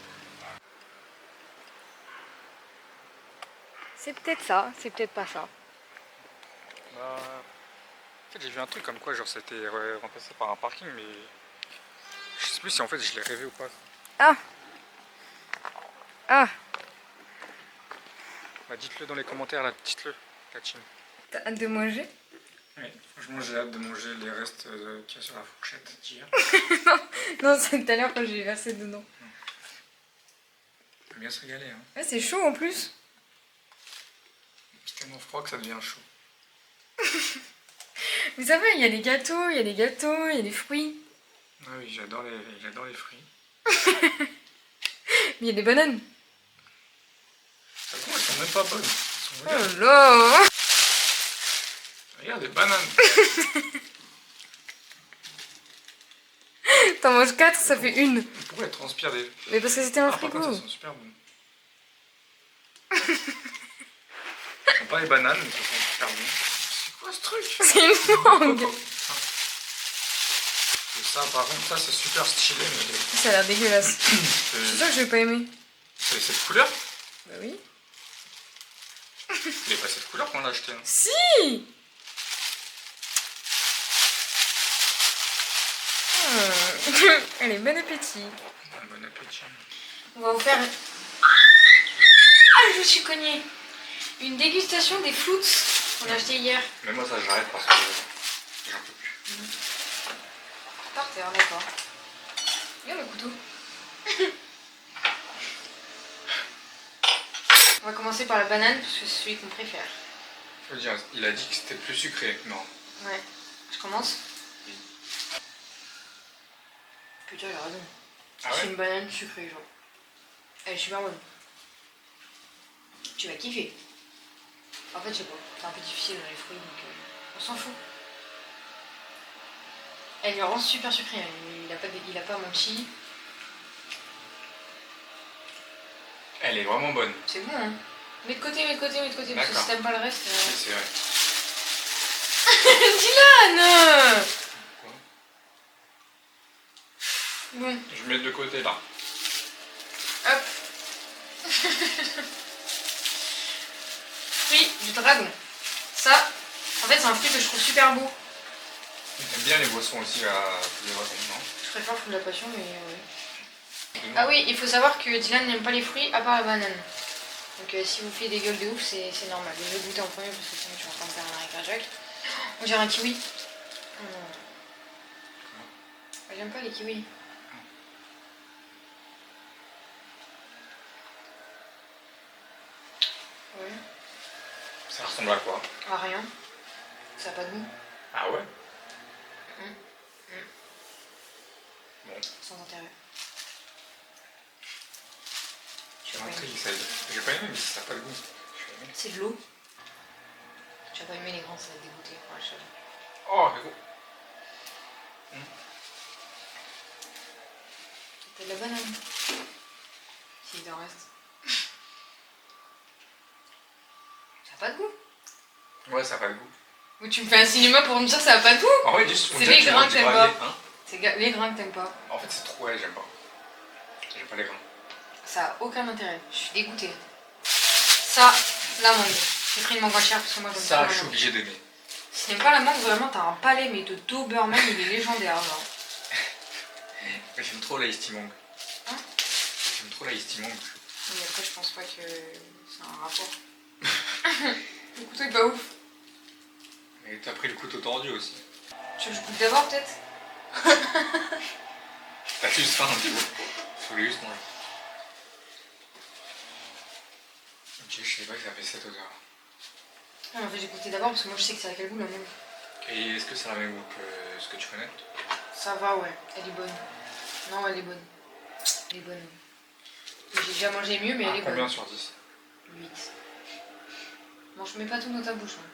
C'est peut-être ça, c'est peut-être pas ça. Bah, en fait, j'ai vu un truc comme quoi, genre, c'était remplacé par un parking, mais je sais plus si en fait je l'ai rêvé ou pas. Ah! Ah! Bah, dites-le dans les commentaires, là, dites-le, la team. T'as hâte de manger? Oui, franchement, j'ai hâte de manger les restes qu'il y a sur la fourchette d'hier. Non, c'est tout à l'heure quand j'ai versé dedans. On va bien se régaler, hein. Ouais, c'est chaud en plus. C'est tellement froid que ça devient chaud. Mais ça va, il y a des gâteaux, il y a des gâteaux, il y a des fruits. Ah oui, j'adore les fruits. Mais il y a des bananes. Ça se trouve, elles sont même pas bonnes. Elles sont Oh regarde, là! regarde, des bananes. T'en manges 4, ça fait une. Pourquoi elles transpirent des... Mais parce que c'était un Ah, par contre, frigo. elles sont super bonnes. Ce sont pas les bananes, mais ce sont super bonnes. C'est quoi ce truc? C'est une mangue. Et ça, par contre, ça c'est super stylé, mais Ça a l'air dégueulasse. Je suis sûre que je vais pas aimer. c'est cette couleur? Bah oui. C'est pas cette couleur qu'on l'a acheté. Hein. Si! Allez, bon appétit. Bon appétit. On va vous faire... Ah, je me suis cognée. Une dégustation des floots qu'on a acheté hier. Mais moi ça j'arrête parce que j'en peux plus. Par terre, d'accord. Viens le couteau. On va commencer par la banane parce que c'est celui qu'on préfère. Faut dire, il a dit que c'était plus sucré. Non. Ouais. Je commence. Oui. Putain, il a raison. Ah C'est ouais? une banane sucrée, genre. Elle est super bonne. Tu vas kiffer. En fait, je sais pas. C'est un peu difficile dans les fruits, donc on s'en fout. Elle lui rend super sucrée. Hein. Il a pas menti. Elle est vraiment bonne. C'est bon, hein. Mets de côté, mets de côté, mets de côté. Parce que D'accord. si t'aimes pas le reste. Oui, c'est vrai. Dylan! Quoi? Bon, Je mets de côté là. hop. dragon. Ça, en fait, c'est un fruit que je trouve super beau. T'aimes bien les boissons aussi à les dragons, non? Je préfère le fruit de la passion, mais ouais. Ah oui, il faut savoir que Dylan n'aime pas les fruits à part la banane. Donc si vous faites des gueules de ouf, c'est normal. Je vais goûter en premier parce que sinon tu vas pas me faire un arrêt cardiaque. On dirait un kiwi. Oh non. J'aime pas les kiwis. Ouais. Ça ressemble à quoi? Ah rien. Ça a pas de goût. Ah ouais? Bon. Sans intérêt. Tu vas rentrer, j'ai pas aimé, mais ça n'a pas de goût. C'est de l'eau. Tu vas pas aimer les grands, ça va te dégoûter. Ouais, je sais. Oh, c'est gros. T'as de la banane. S'il t'en reste. Ça a pas de goût. Ouais, ça n'a pas de goût. Ou tu me fais un cinéma pour me dire ça a pas de goût. En vrai, juste c'est les grains que t'aimes pas. Hein, C'est les grains que t'aimes pas. en fait, c'est trop, ouais, j'aime pas. J'aime pas les grains. Ça a aucun intérêt. Je suis dégoûtée. Ça, la mangue. J'ai pris une mangue à chair parce que moi j'aime pas Ça, la je suis mangue. obligé d'aimer. Si t'aimes pas la mangue, vraiment t'as un palais mais de Doberman, il est légendaire genre. Mais j'aime trop la Ice Tea Mangue. Hein? J'aime trop la Ice Tea Mangue. Mais après je pense pas que c'est un rapport. Le couteau est pas ouf. Mais t'as pris le couteau tordu aussi. Tu veux que je goûte d'abord peut-être? T'as juste faim un petit peu. Faut juste manger. Ok, je sais pas que ça fait cette odeur. Non, en fait j'ai goûté d'abord parce que moi je sais que ça a quel goût la mangue. Et est-ce que ça a le même goût que ce que tu connais? Ça va ouais, elle est bonne. Non elle est bonne. Elle est bonne. J'ai déjà mangé mieux mais elle est bonne. Combien sur 10? 8. Bon je mets pas tout dans ta bouche. Hein.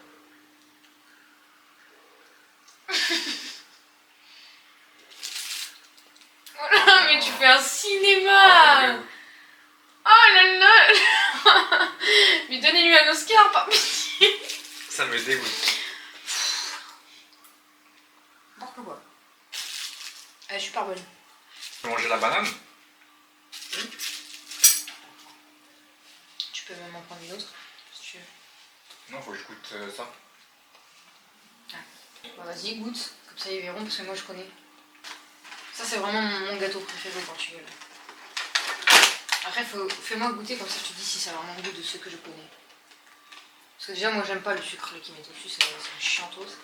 Oh là, mais tu fais un cinéma! Oh là là! Mais donnez-lui un Oscar, par pitié! Ça me dégoûte. N'importe quoi. Elle est super bonne. Tu peux manger la banane? Tu peux même en prendre une autre, si tu veux. Non, faut que je goûte ça. Bah vas-y, goûte. Comme ça ils verront, parce que moi je connais. Ça c'est vraiment mon gâteau préféré au Portugal. Après, fais-moi goûter, comme ça je te dis si ça a vraiment le goût de ceux que je connais. Parce que déjà, moi j'aime pas le sucre qu'ils mettent au-dessus, c'est une chiantose.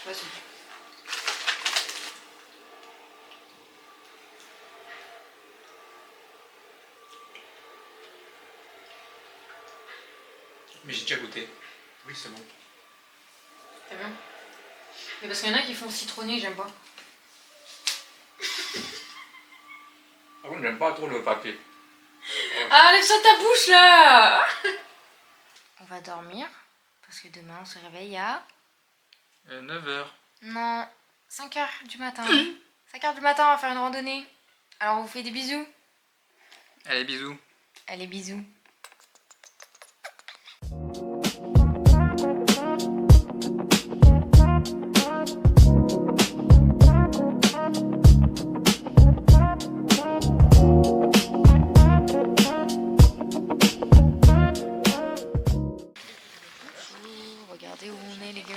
Vas-y. Mais j'ai déjà goûté. Oui, c'est bon. Très bien. Mais parce qu'il y en a qui font citronné, j'aime pas. Par contre, j'aime pas trop le papier. Ah, lève-toi ta bouche là! On va dormir, parce que demain on se réveille à... 9h. Non, 5h du matin. 5h du matin, on va faire une randonnée. Alors on vous fait des bisous. Allez, bisous. Allez, bisous. Regardez où on est les gars.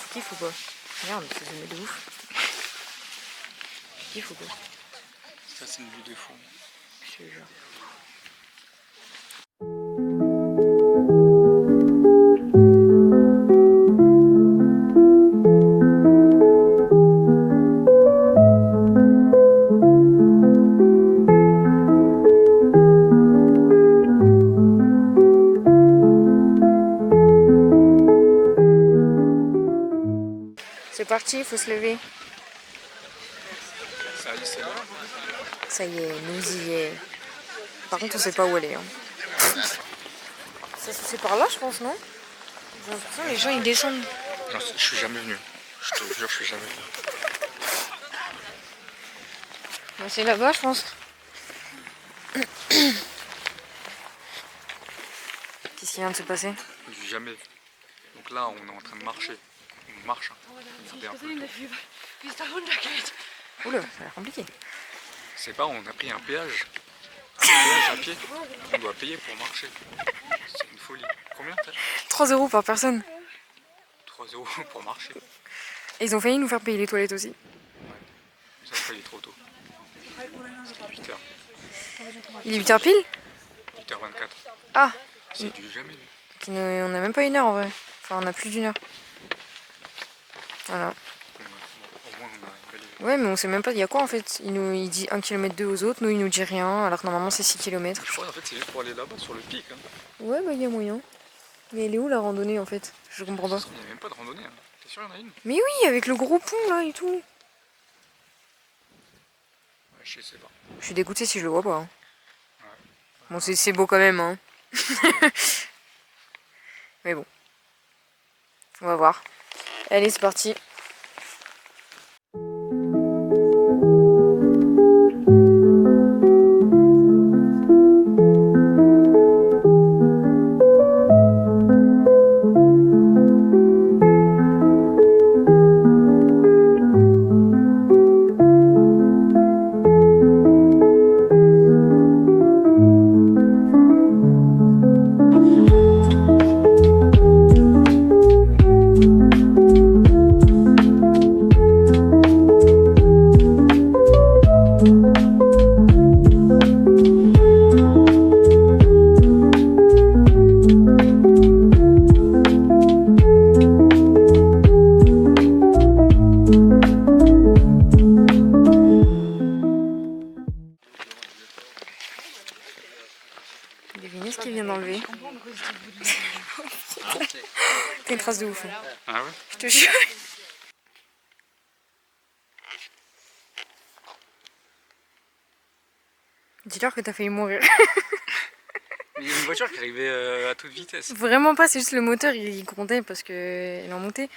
Tu kiffes ou pas? Regarde, c'est zoomé de ouf. Tu kiffes ou pas? Ça, c'est une vue de fou. Je te jure. C'est parti, il faut se lever. Ça y est, c'est bon. Ça y est, nous y est. Par contre, on sait pas où aller. Hein. C'est par là, je pense, non? J'ai l'impression que les gens ils descendent. Non, je suis jamais venu. Je te jure, je suis jamais venu. Ouais, c'est là-bas, je pense. Qu'est-ce qui vient de se passer? Je suis jamais vu. Donc là, on est en train de marcher. On marche. Hein. Ça fait un peu. Oula, ça a l'air compliqué. C'est pas, on a pris un péage. Un péage à pied. On doit payer pour marcher. C'est une folie. Combien t'as? 3 € par personne. 3 € pour marcher. Et ils ont failli nous faire payer les toilettes aussi. Ça se il est trop tôt. C'est 8h. Il est 8h pile? 8h24. Ah, C'est du jamais vu. on a même pas 1 heure en vrai. Enfin, on a plus d'1 heure. Voilà. Au moins, on a une belle idée. Ouais, mais on sait même pas, il y a quoi en fait? Il dit 1 km 2 aux autres, nous il nous dit rien, alors que normalement c'est 6 km. Je crois en fait c'est juste pour aller là-bas sur le pic. Hein. Ouais, bah il y a moyen. Mais elle est où la randonnée en fait? Je comprends pas. Il n'y a même pas de randonnée. Hein. T'es sûr qu'il y en a une? Mais oui, avec le gros pont là et tout. Ouais, je sais pas. Je suis dégoûtée si je le vois pas. Hein. Bon, c'est beau quand même. Hein. Mais bon. On va voir. Allez, c'est parti. Devinez ce qu'il vient d'enlever. T'as une trace de ouf. Hein. Ah ouais? Je te jure. Dis-leur que t'as failli mourir. Il y a une voiture qui arrivait à toute vitesse. Vraiment pas, c'est juste le moteur, il grondait parce qu'elle en montait.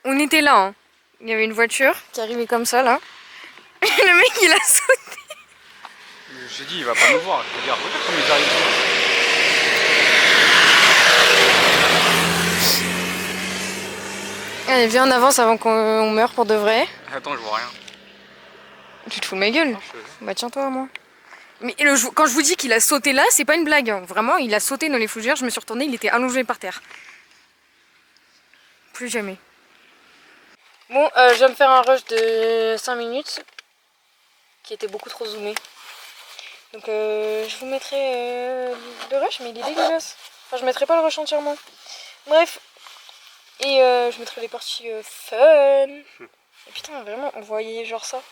On était là, hein. Il y avait une voiture qui arrivait comme ça, là. Le mec, il a sauté. J'ai dit, il va pas nous voir. Regarde comme ils arrivent. Allez, viens en avance avant qu'on meure pour de vrai. Attends, je vois rien. Tu te fous de ma gueule? Non, Bah tiens-toi à moi. Mais quand je vous dis qu'il a sauté là, c'est pas une blague. Hein. Vraiment, il a sauté dans les fougères, je me suis retournée, il était allongé par terre. Plus jamais. Bon, je vais me faire un rush de 5 minutes. Qui était beaucoup trop zoomé. Donc je vous mettrai le rush, mais il est dégueulasse. Enfin, je mettrai pas le rush entièrement. Bref. Et je mettrai des parties fun. Et putain, vraiment, on voyait genre ça.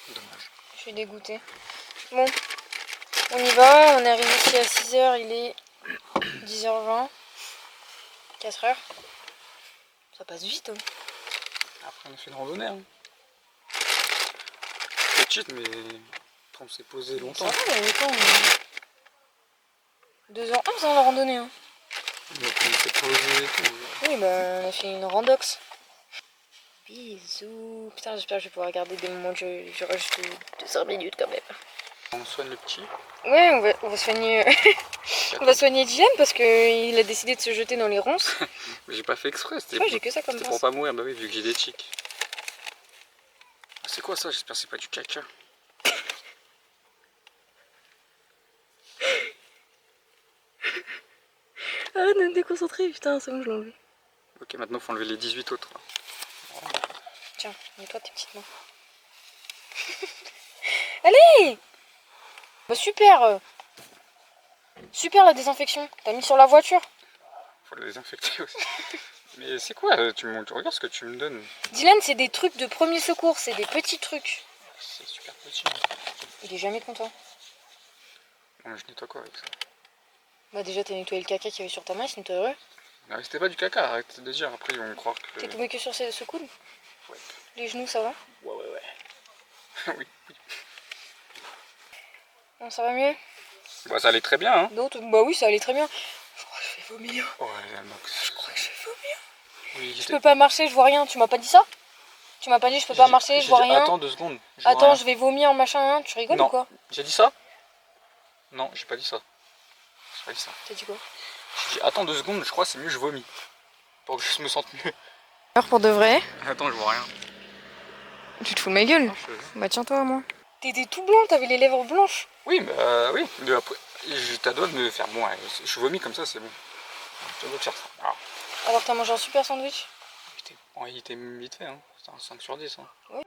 Dommage. Je suis dégoûtée. Bon, on y va. On est arrivé ici à 6h, il est 10h20. 4h. Ça passe vite. Hein. Après, on a fait une randonnée. Hein. Petite, mais on s'est posé longtemps. Ça va, il y a longtemps. 2h11 dans la randonnée. Hein. Donc, on s'est posé et tout. Oui, bah, on a fait une randox. Bisous. Putain, j'espère que je vais pouvoir regarder des moments du rush de 5 minutes quand même. On soigne le petit. Ouais, on va soigner. On va soigner Dylan parce qu'il a décidé de se jeter dans les ronces. Mais j'ai pas fait exprès, c'était Ouais, j'ai que ça comme pour pense. pas mourir, bah oui, vu que j'ai des tics. C'est quoi ça? J'espère que c'est pas du caca. Arrête de me déconcentrer, putain, c'est bon, je l'ai enlevé. Ok, maintenant faut enlever les 18 autres. Tiens, mets-toi tes petites mains. Allez! Bah super! Super la désinfection. T'as mis sur la voiture. Faut le désinfecter aussi. Mais c'est quoi? Tu regardes ce que tu me donnes. Dylan, c'est des trucs de premier secours, c'est des petits trucs. C'est super petit. Il est jamais content. Non, mais je nettoie quoi avec ça? Bah déjà t'as nettoyé le caca qu'il y avait sur ta main, c'est nettoyé. Non, c'était pas du caca, arrête de dire, après ils vont croire que... T'es tombé que sur ce coude? Ouais. Les genoux ça va? Ouais. Oui. Non, ça va mieux? Bah ça allait très bien, hein. D'autres? Bah oui, ça allait très bien. Je crois que je vais vomir. Ouais, Max. Je crois que je vais vomir. Oui, Je peux pas marcher, je vois rien. Tu m'as pas dit ça? Tu m'as pas dit je peux pas marcher, je vois rien. Attends 2 secondes. Attends, je vais vomir, machin, hein. Tu rigoles non. ou quoi? J'ai dit ça? Non, j'ai pas dit ça. J'ai pas dit ça. T'as dit quoi? J'ai dit attends 2 secondes, je crois que c'est mieux je vomis. Pour que je me sente mieux. Alors pour de vrai? Attends, je vois rien. Tu te fous de ma gueule? Non, je te jure. Bah tiens-toi, moi. T'étais tout blanc, t'avais les lèvres blanches. Oui, bah oui. Mais après, j'étais à doigt de me faire. Bon, ouais, je vomis comme ça, c'est bon. Je dois faire ça. Alors, Alors t'as mangé un super sandwich? il était vite fait, hein. C'était un 5 sur 10. Hein. Oui.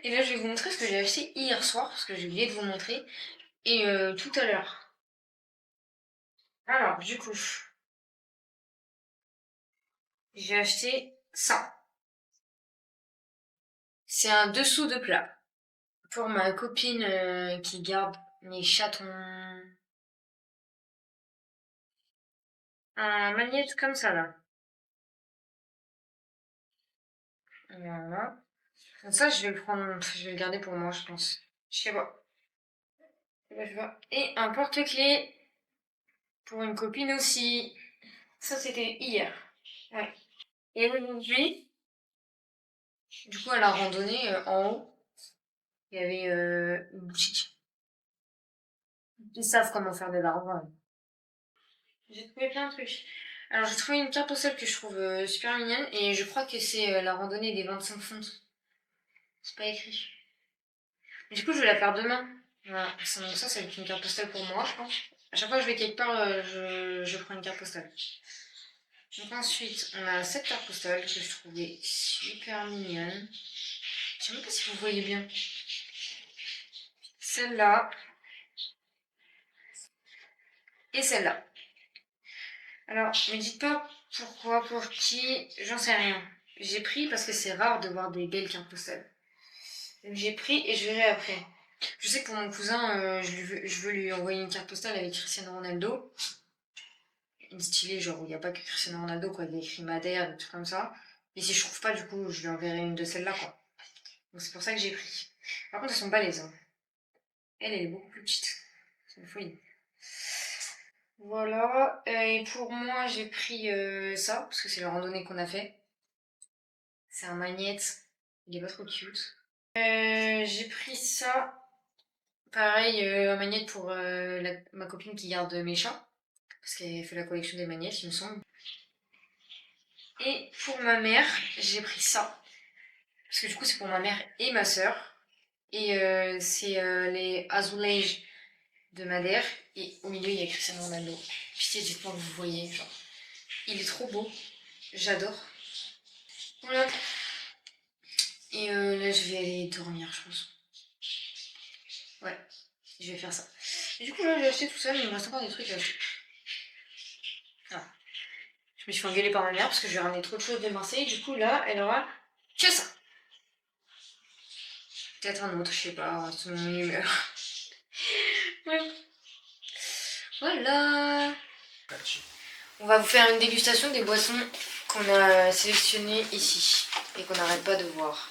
Et là, je vais vous montrer ce que j'ai acheté hier soir, parce que j'ai oublié de vous montrer, et tout à l'heure. Alors, du coup, j'ai acheté ça. C'est un dessous de plat pour ma copine qui garde mes chatons. Un magnète comme ça, là. Voilà. Ça, je vais le prendre, je vais le garder pour moi, je pense. Je sais pas. Je vois. Et un porte-clés pour une copine aussi. Ça, c'était hier. Ouais. Et aujourd'hui, du coup, à la randonnée, en haut, il y avait une boutique. Ils savent comment faire de l'argent. J'ai trouvé plein de trucs. Alors, j'ai trouvé une carte postale que je trouve super mignonne et je crois que c'est la randonnée des 25 fontes. C'est pas écrit. Mais du coup, je vais la faire demain. Voilà. Donc ça va être une carte postale pour moi, je pense. À chaque fois que je vais quelque part, je prends une carte postale. Donc ensuite, on a cette carte postale que je trouvais super mignonne. Je sais même pas si vous voyez bien. Celle-là. Et celle-là. Alors, me dites pas pourquoi, pour qui, j'en sais rien. J'ai pris parce que c'est rare de voir des belles cartes postales. Donc j'ai pris et je verrai après. Je sais que pour mon cousin, je veux lui envoyer une carte postale avec Cristiano Ronaldo. Une stylée, genre où il n'y a pas que Cristiano Ronaldo, quoi. Il y a écrit Madère, des trucs comme ça. Mais si je trouve pas, du coup, je lui enverrai une de celles-là, quoi. Donc c'est pour ça que j'ai pris. Par contre, elles sont balèzes. Hein. Elle est beaucoup plus petite. C'est une folie. Voilà. Et pour moi, j'ai pris ça, parce que c'est la randonnée qu'on a fait. C'est un magnète. Il est pas trop cute. J'ai pris ça. Pareil, un magnète pour ma copine qui garde mes chats. Parce qu'elle fait la collection des magnettes, il me semble. Et pour ma mère, j'ai pris ça. Parce que du coup, c'est pour ma mère et ma sœur. Et c'est les azulèges de Madère. Et au milieu, il y a Cristiano Ronaldo. Pitié, dites-moi que vous voyez. Genre, il est trop beau. J'adore. Voilà. Et là, je vais aller dormir, je pense. Ouais, je vais faire ça. Et du coup, là, j'ai acheté tout ça, mais il me reste encore des trucs à acheter. Ah. Je me suis fait engueuler par ma mère parce que je lui ai ramené trop de choses de Marseille. Du coup, là, elle aura que ça. Peut-être un autre, je sais pas, selon mon humeur. Ouais. Voilà. On va vous faire une dégustation des boissons qu'on a sélectionnées ici et qu'on n'arrête pas de voir.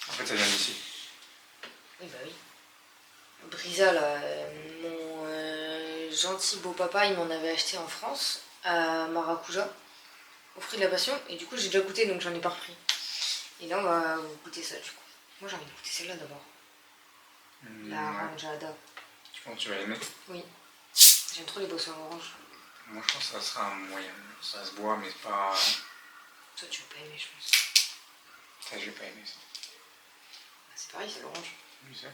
En fait, ça vient d'ici. Oui, bah oui. Brisa, là, mon gentil beau papa, il m'en avait acheté en France, à Maracuja, au fruit de la passion, et du coup j'ai déjà goûté donc j'en ai pas repris. Et là on va goûter ça du coup. Moi j'ai envie de goûter celle-là d'abord. La Ranjada. Tu penses que tu vas aimer? Oui. J'aime trop les boissons orange. Moi je pense que ça sera un moyen. Ça se boit mais c'est pas... Toi tu vas pas aimer je pense. Ça je vais pas aimer ça. C'est pareil, c'est l'orange. Je sais.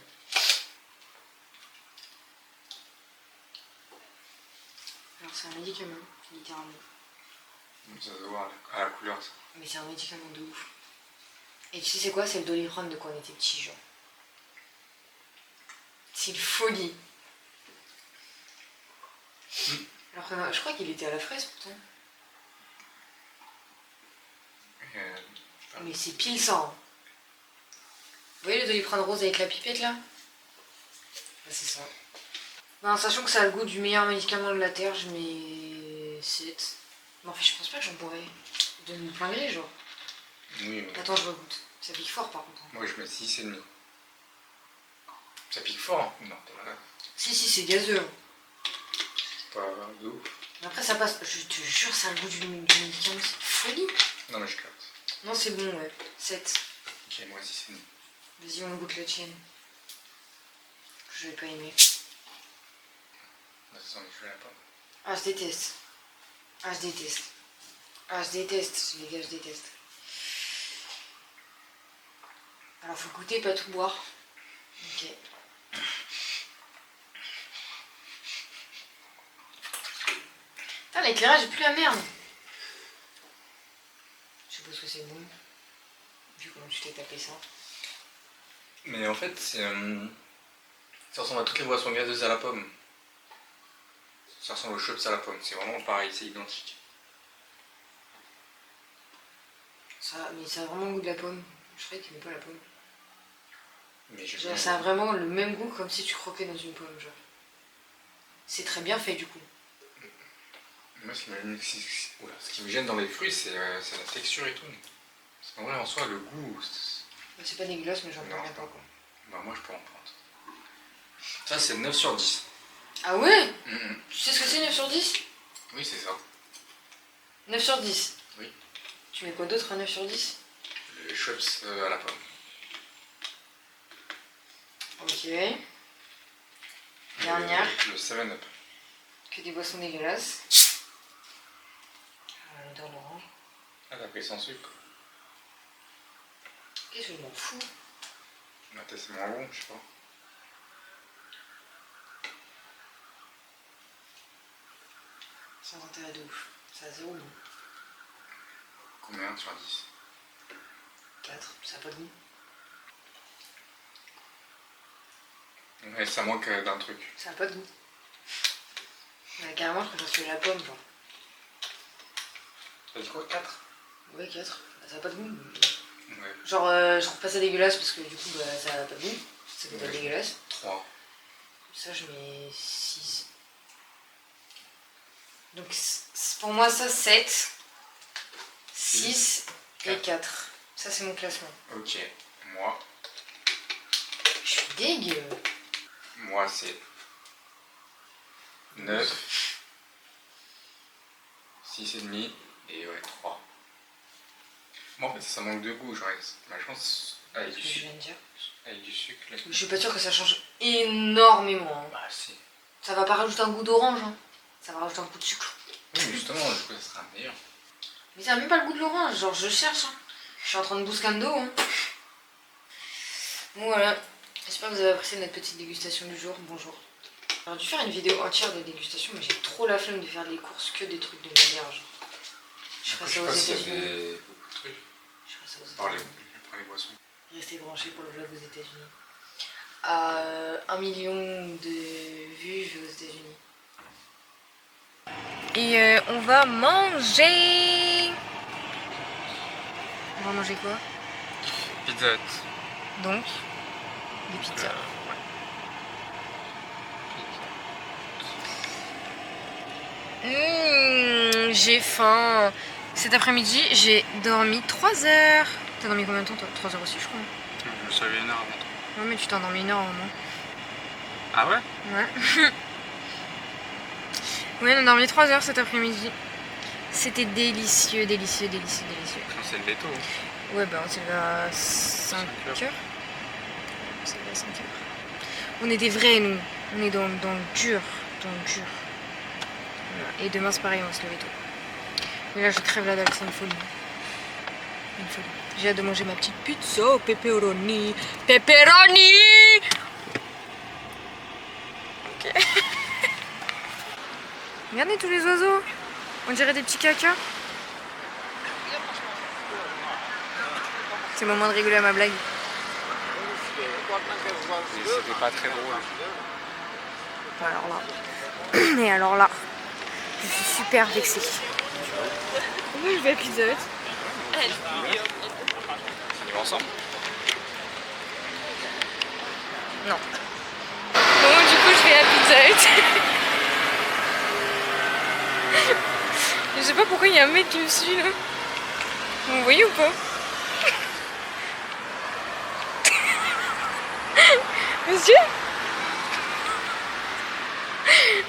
Alors c'est un médicament, littéralement. Ça se voit à la couleur ça. Mais c'est un médicament de ouf. Et tu sais c'est quoi? C'est le Doliprane de quand on était petits genre. C'est une folie. Alors que je crois qu'il était à la fraise pourtant. Mais c'est pile ça. Hein. Vous voyez le Doliprane rose avec la pipette là? C'est ça. Ben, sachant que ça a le goût du meilleur médicament de la terre, je mets 7. Mais en fait, je pense pas que j'en pourrais. De mon plein gré, genre. Oui, mais... Attends, je regoute. Ça pique fort par contre. Moi je mets 6,5. Ça pique fort hein? Non, t'es malade. Si, c'est gazeux. Pas de ouf. Après, Après, ça passe. Je te jure, c'est un goût du médicament. C'est folie. Non, mais je capte. Non, c'est bon, ouais. 7. Ok, moi aussi, c'est bon. Vas-y, on goûte la tienne. Je vais pas aimer. Ça sent les fruits à la pomme. Ah, je déteste. Ah, je déteste. Ah, je déteste. Les gars, je déteste. Alors, faut goûter, pas tout boire. Ok. Putain, l'éclairage est plus la merde. Je suppose que c'est bon. Vu comment tu t'es tapé ça. Mais en fait, c'est. Ça ressemble à toutes les boissons gazeuses à la pomme. Ça ressemble aux chips à la pomme. C'est vraiment pareil, c'est identique. Mais ça a vraiment le goût de la pomme. Je croyais que tu n'aimais pas la pomme. Mais je Genre, ça a vraiment le même goût comme si tu croquais dans une pomme, genre. C'est très bien fait, du coup. Moi, ce qui me gêne dans les fruits, c'est la texture et tout. Parce qu'en vrai, en soi, le goût. C'est pas dégueulasse, mais j'en Non. prends pas, quoi. Bah, moi, je peux en prendre. Ça, c'est 9 sur 10. Ah ouais? Mhm. Tu sais ce que c'est 9 sur 10? Oui, c'est ça. 9 sur 10? Oui. Tu mets quoi d'autre à 9 sur 10? Les chips à la pomme. Ok. Dernière. Le 7-Up. Que des boissons dégueulasses. L'odeur d'orange. Ah, t'as pris sans sucre. Qu'est-ce que je m'en fous? Bah, c'est moins bon, je sais pas. Sans intérêt de ouf. Ça a 0 goût. Combien sur 10? 4. Ça a pas de goût. Ouais, ça manque d'un truc. Ça a pas de goût. Ouais, carrément, je préfère celui à la pomme, genre. T'as dit quoi, 4? Ouais, 4. Ça a pas de goût. Ouais. Genre, je trouve pas ça dégueulasse parce que du coup, bah, ça a pas de goût. C'est pas Ouais. dégueulasse. 3. Ça, je mets 6. Donc, pour moi, ça, 7, 6 et 4. Ça, c'est mon classement. Ok. Moi, Je suis dégueu. moi c'est 9, 6,5 et ouais, 3. Moi, en fait, ça manque de goût, genre, bah, je pense, avec Ce du que je sucre. viens de dire. Avec du sucre, là. Je suis pas sûre que ça change énormément. Hein. Bah, si. Ça va pas rajouter un goût d'orange. Hein. Ça va rajouter un coup de sucre. Oui, mais justement, du coup, ça sera meilleur. Mais ça a même pas le goût de l'orange. Genre, je cherche. Hein. Je suis en train de buscando. Hein. Bon, voilà. J'espère que vous avez apprécié notre petite dégustation du jour. Bonjour. J'aurais dû faire une vidéo entière de dégustation, mais j'ai trop la flemme de faire des courses que des trucs de ma vierge. Je ferai ça aux Je sais pas s'il y États-Unis. avait beaucoup de trucs. Je ferai ça aux Par États-Unis. les boissons. Restez branchés pour le vlog aux États-Unis. À 1 million de vues, je vais aux États-Unis. Et on va manger. On va manger quoi? Pizza Hut. Donc, des pizzas. Ouais. J'ai faim. Cet après-midi, j'ai dormi 3 heures. T'as dormi combien de temps toi? 3 heures aussi, je crois. Je me suis réveillé une heure avant toi. Ouais, mais tu t'es endormi 1 heure avant moi. Ah ouais? Ouais. Ouais, on a dormi 3 heures cet après-midi. C'était délicieux, délicieux, délicieux, délicieux. On s'est levé tôt. Hein. Ouais, bah on s'est levé à 5 heures. On s'est levé à 5 heures. On est des vrais, nous. On est dans le dur. Dans le dur. Voilà. Et demain, c'est pareil, on va se lever tôt. Mais là, je crève la dalle, c'est une folie. Une folie. J'ai hâte de manger ma petite pizza au pepperoni. Pepperoni! Ok. Regardez tous les oiseaux. On dirait des petits caca. C'est le moment de rigoler à ma blague. C'était pas très drôle. Alors là. Et alors là, je suis super vexée. Oui, je vais à Pizza Hut. On va ensemble? Non. Bon, du coup, je vais à Pizza Hut. Je sais pas pourquoi il y a un mec qui me suit là. Vous me voyez ou pas? Monsieur?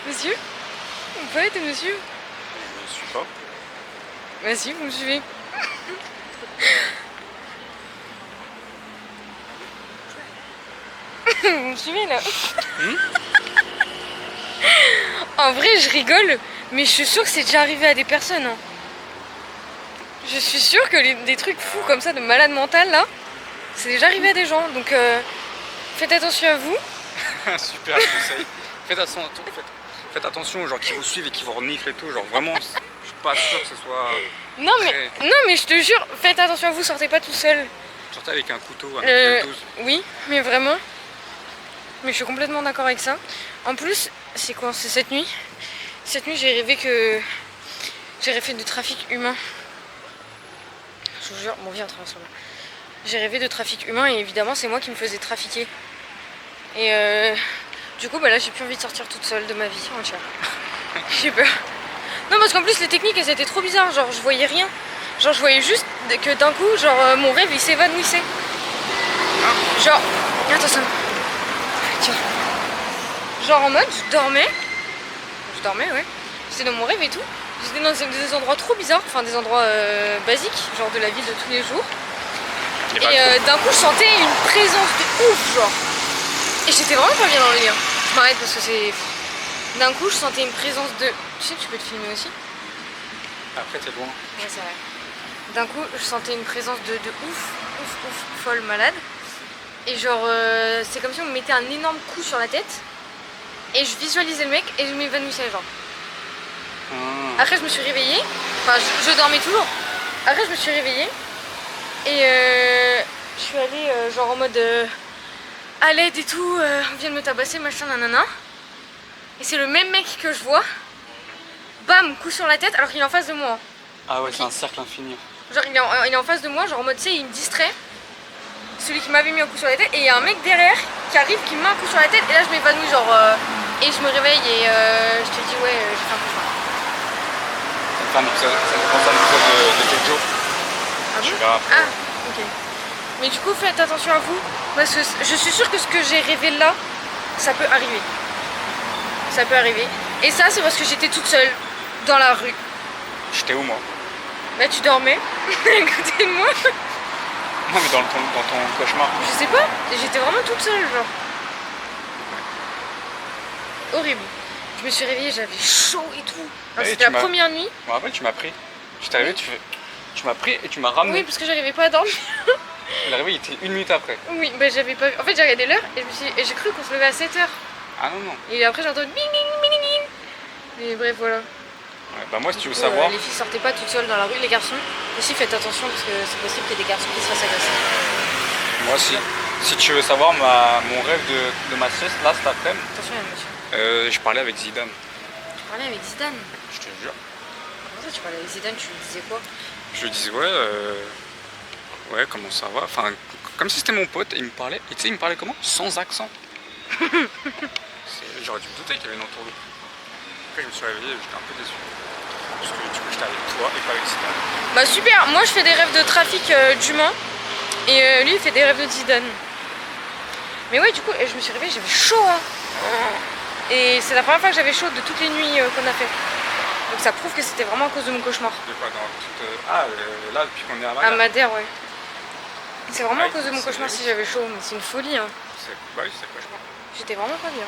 Monsieur? On peut être monsieur? suis pas. Bah si, vous me suivez. Vous me suivez là? En vrai, je rigole, mais je suis sûre que c'est déjà arrivé à des personnes. Hein. Je suis sûre que des trucs fous comme ça, de malade mental là, c'est déjà arrivé à des gens. Donc faites attention à vous. Super conseil. Faites attention aux gens qui vous suivent et qui vous reniflent et tout. Genre vraiment, je suis pas sûr que ce soit. Non mais je te jure, faites attention à vous, sortez pas tout seul. Sortez avec un couteau, un couteau 12. Oui, mais vraiment. Mais je suis complètement d'accord avec ça. En plus, c'est quoi? C'est cette nuit. Cette nuit, j'ai rêvé de trafic humain. Je vous jure, bon, viens, on travaille ensemble. J'ai rêvé de trafic humain et évidemment, c'est moi qui me faisais trafiquer. Et du coup, bah là, j'ai plus envie de sortir toute seule de ma vie entière. J'ai peur. Non, parce qu'en plus, les techniques, elles étaient trop bizarres. Genre, je voyais rien. Genre, je voyais juste que d'un coup, genre, mon rêve, il s'évanouissait. Genre, attends, ça. Tiens. Genre en mode, je dormais, ouais. J'étais dans mon rêve et tout. J'étais dans des endroits trop bizarres, enfin des endroits basiques, genre de la ville de tous les jours. Et d'un coup, je sentais une présence de ouf, genre. Et j'étais vraiment pas bien dans le lit. Hein. Je m'arrête parce que c'est. D'un coup, je sentais une présence de. Tu sais que tu peux te filmer aussi? Après, t'es loin. Ouais, c'est vrai. D'un coup, je sentais une présence de ouf, folle, malade. Et genre, c'est comme si on me mettait un énorme coup sur la tête. Et je visualisais le mec et je m'évanouissais, genre. Après, je me suis réveillée. Enfin, je dormais toujours. Après, je me suis réveillée. Et je suis allée, genre, en mode à l'aide et tout. On vient de me tabasser, machin, nanana. Et c'est le même mec que je vois. Bam, coup sur la tête, alors qu'il est en face de moi. Ah ouais, c'est un cercle infini. Genre, il est en face de moi, genre, en mode, tu sais, il me distrait. Celui qui m'avait mis un coup sur la tête, et il y a un mec derrière qui arrive, qui me met un coup sur la tête, et là je m'évanouis, genre, et je me réveille, et je te dis, ouais, j'ai fait un cauchemar. Ça me pense à l'épisode de Jojo. Ah Je suis bon? là. Ah, ok. Mais du coup, faites attention à vous, parce que je suis sûre que ce que j'ai rêvé là, ça peut arriver. Ça peut arriver. Et ça, c'est parce que j'étais toute seule, dans la rue. J'étais où, moi? Bah, tu dormais, à côté de moi. Non, mais dans ton cauchemar. Je sais pas, j'étais vraiment toute seule, genre. Horrible. Je me suis réveillée, j'avais chaud et tout. Alors, c'était la première nuit. Je me rappelle, tu m'as pris. J'étais arrivé, tu m'as pris et tu m'as ramené. Oui, parce que j'arrivais pas à dormir. Le réveil était 1 minute après. Oui, bah j'avais pas vu. En fait, j'ai regardé l'heure et j'ai cru qu'on se levait à 7h. Ah non, non. Et après, j'ai entendu bing bing bing bing. Et bref, voilà. Ouais, bah moi, si tu veux savoir. Les filles sortaient pas toutes seules dans la rue, les garçons. Aussi, faites attention parce que c'est possible qu'il y ait des garçons qui se fassent agresser. Moi, si tu veux savoir mon rêve de ma sieste, là, cet après-midi. Attention, monsieur. Je parlais avec Zidane. Tu parlais avec Zidane? Je te jure. Comment ça, tu parlais avec Zidane? Tu lui disais quoi? Je lui disais, ouais, comment ça va? Enfin, comme si c'était mon pote, et il me parlait. Et tu sais, il me parlait comment? Sans accent. J'aurais dû me douter qu'il y avait une entourloupe. Après, je me suis réveillé et j'étais un peu déçu. Parce que du coup, j'étais avec toi et pas avec Zidane. Bah super, moi je fais des rêves de trafic d'humains. Et lui il fait des rêves de Zidane. Mais ouais, du coup, je me suis réveillée, j'avais chaud. Hein. Et c'est la première fois que j'avais chaud de toutes les nuits qu'on a fait. Donc ça prouve que c'était vraiment à cause de mon cauchemar. De quoi dans toute... Ah, là, depuis qu'on est à À Madère. Madère, ouais. C'est vraiment à cause de mon c'est- cauchemar si j'avais chaud, mais c'est une folie. Hein. Bah oui, c'est cauchemar. J'étais vraiment pas bien.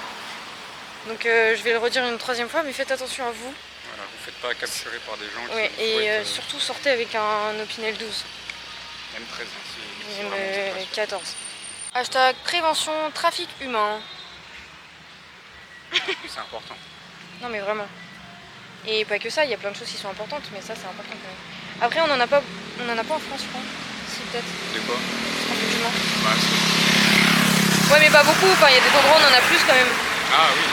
Donc je vais le redire une 3e fois, mais faites attention à vous. Voilà, vous faites pas capturer par des gens qui Ouais, vous et souhaitent, surtout sortez avec un Opinel 12. même 13 ans, si Même vraiment c'est pas sûr. 14. Hashtag prévention trafic humain. C'est important. Non mais vraiment. Et pas que ça, il y a plein de choses qui sont importantes, mais ça c'est important quand même. Après on en a pas en France, je crois. Si peut-être. De quoi? Trafic humain. Bah, c'est... Ouais mais pas beaucoup, enfin il y a des endroits où on en a plus quand même. Ah oui.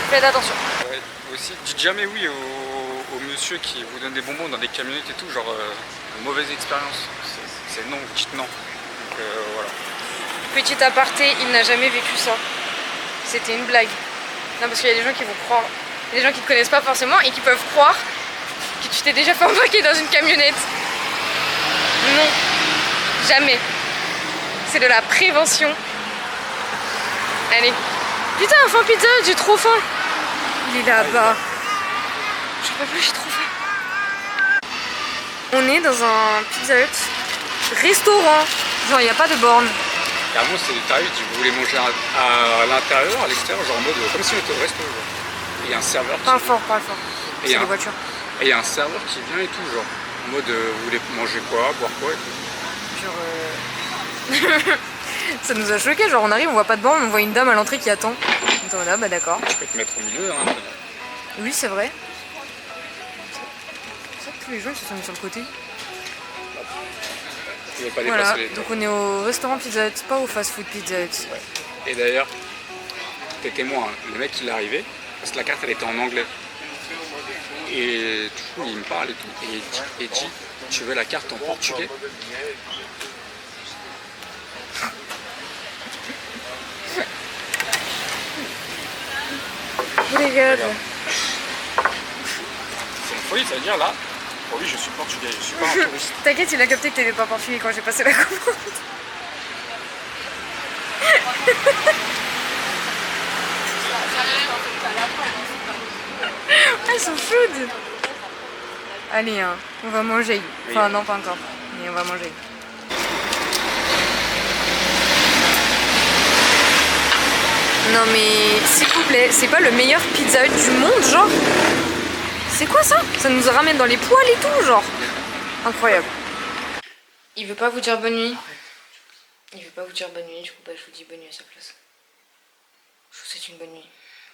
Faites attention. Ouais, aussi, dites jamais oui aux monsieur qui vous donnent des bonbons dans des camionnettes et tout, genre mauvaise expérience. C'est non, vous dites non. Donc voilà. Petit aparté, il n'a jamais vécu ça. C'était une blague. Non parce qu'il y a des gens qui vont croire, il y a des gens qui ne te connaissent pas forcément et qui peuvent croire que tu t'es déjà fait embarquer dans une camionnette. Non, jamais. C'est de la prévention. Allez. Putain, faim pizza, j'ai trop faim. Il est là-bas. peux plus, j'ai trop faim. On est dans un Pizza Hut restaurant. Genre, il n'y a pas de borne. Carrément, c'est du tarif, tu voulais manger à l'intérieur, à l'extérieur, genre en mode comme si on était au resto. Genre. Et il y a un serveur qui... Parle fort, parle fort. Et C'est les voitures. Et il y a un serveur qui vient et tout, genre. En mode, vous voulez manger quoi, boire quoi et tout. Genre ça nous a choqué, genre on arrive, on voit pas de borne, on voit une dame à l'entrée qui attend. Donc là, bah d'accord. Tu peux te mettre au milieu, hein. Oui, c'est vrai. C'est vrai que tous les gens ils se sont mis sur le côté. Tu veux pas Voilà, dépasser les... donc on est au restaurant Pizza Hut, pas au fast-food Pizza Hut. Ouais. Et d'ailleurs, t'es témoin, hein, le mec il est arrivé, parce que la carte elle était en anglais. Et du coup il me parle et tout, et il dit, tu veux la carte en portugais? Regarde. C'est une folie, ça veut dire là, oh oui je suis portugais, je suis pas un touriste. T'inquiète, il a capté que t'étais pas portugais quand j'ai passé la commande. Elles sont chaudes. Allez, hein, on va manger. Enfin, non, pas encore. Mais on va manger. Non mais, s'il vous plaît, c'est pas le meilleur Pizza Hut du monde, genre? C'est quoi ça? Ça nous ramène dans les poils et tout, genre. Incroyable. Il veut pas vous dire bonne nuit. Il veut pas vous dire bonne nuit, du coup bah, je vous dis bonne nuit à sa place. Je vous souhaite une bonne nuit.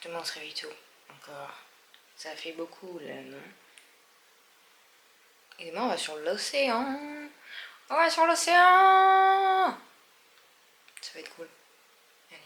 Demain on se réveille tôt. Encore. Ça fait beaucoup là, non? Et demain on va sur l'océan. On va sur l'océan. Ça va être cool. Allez.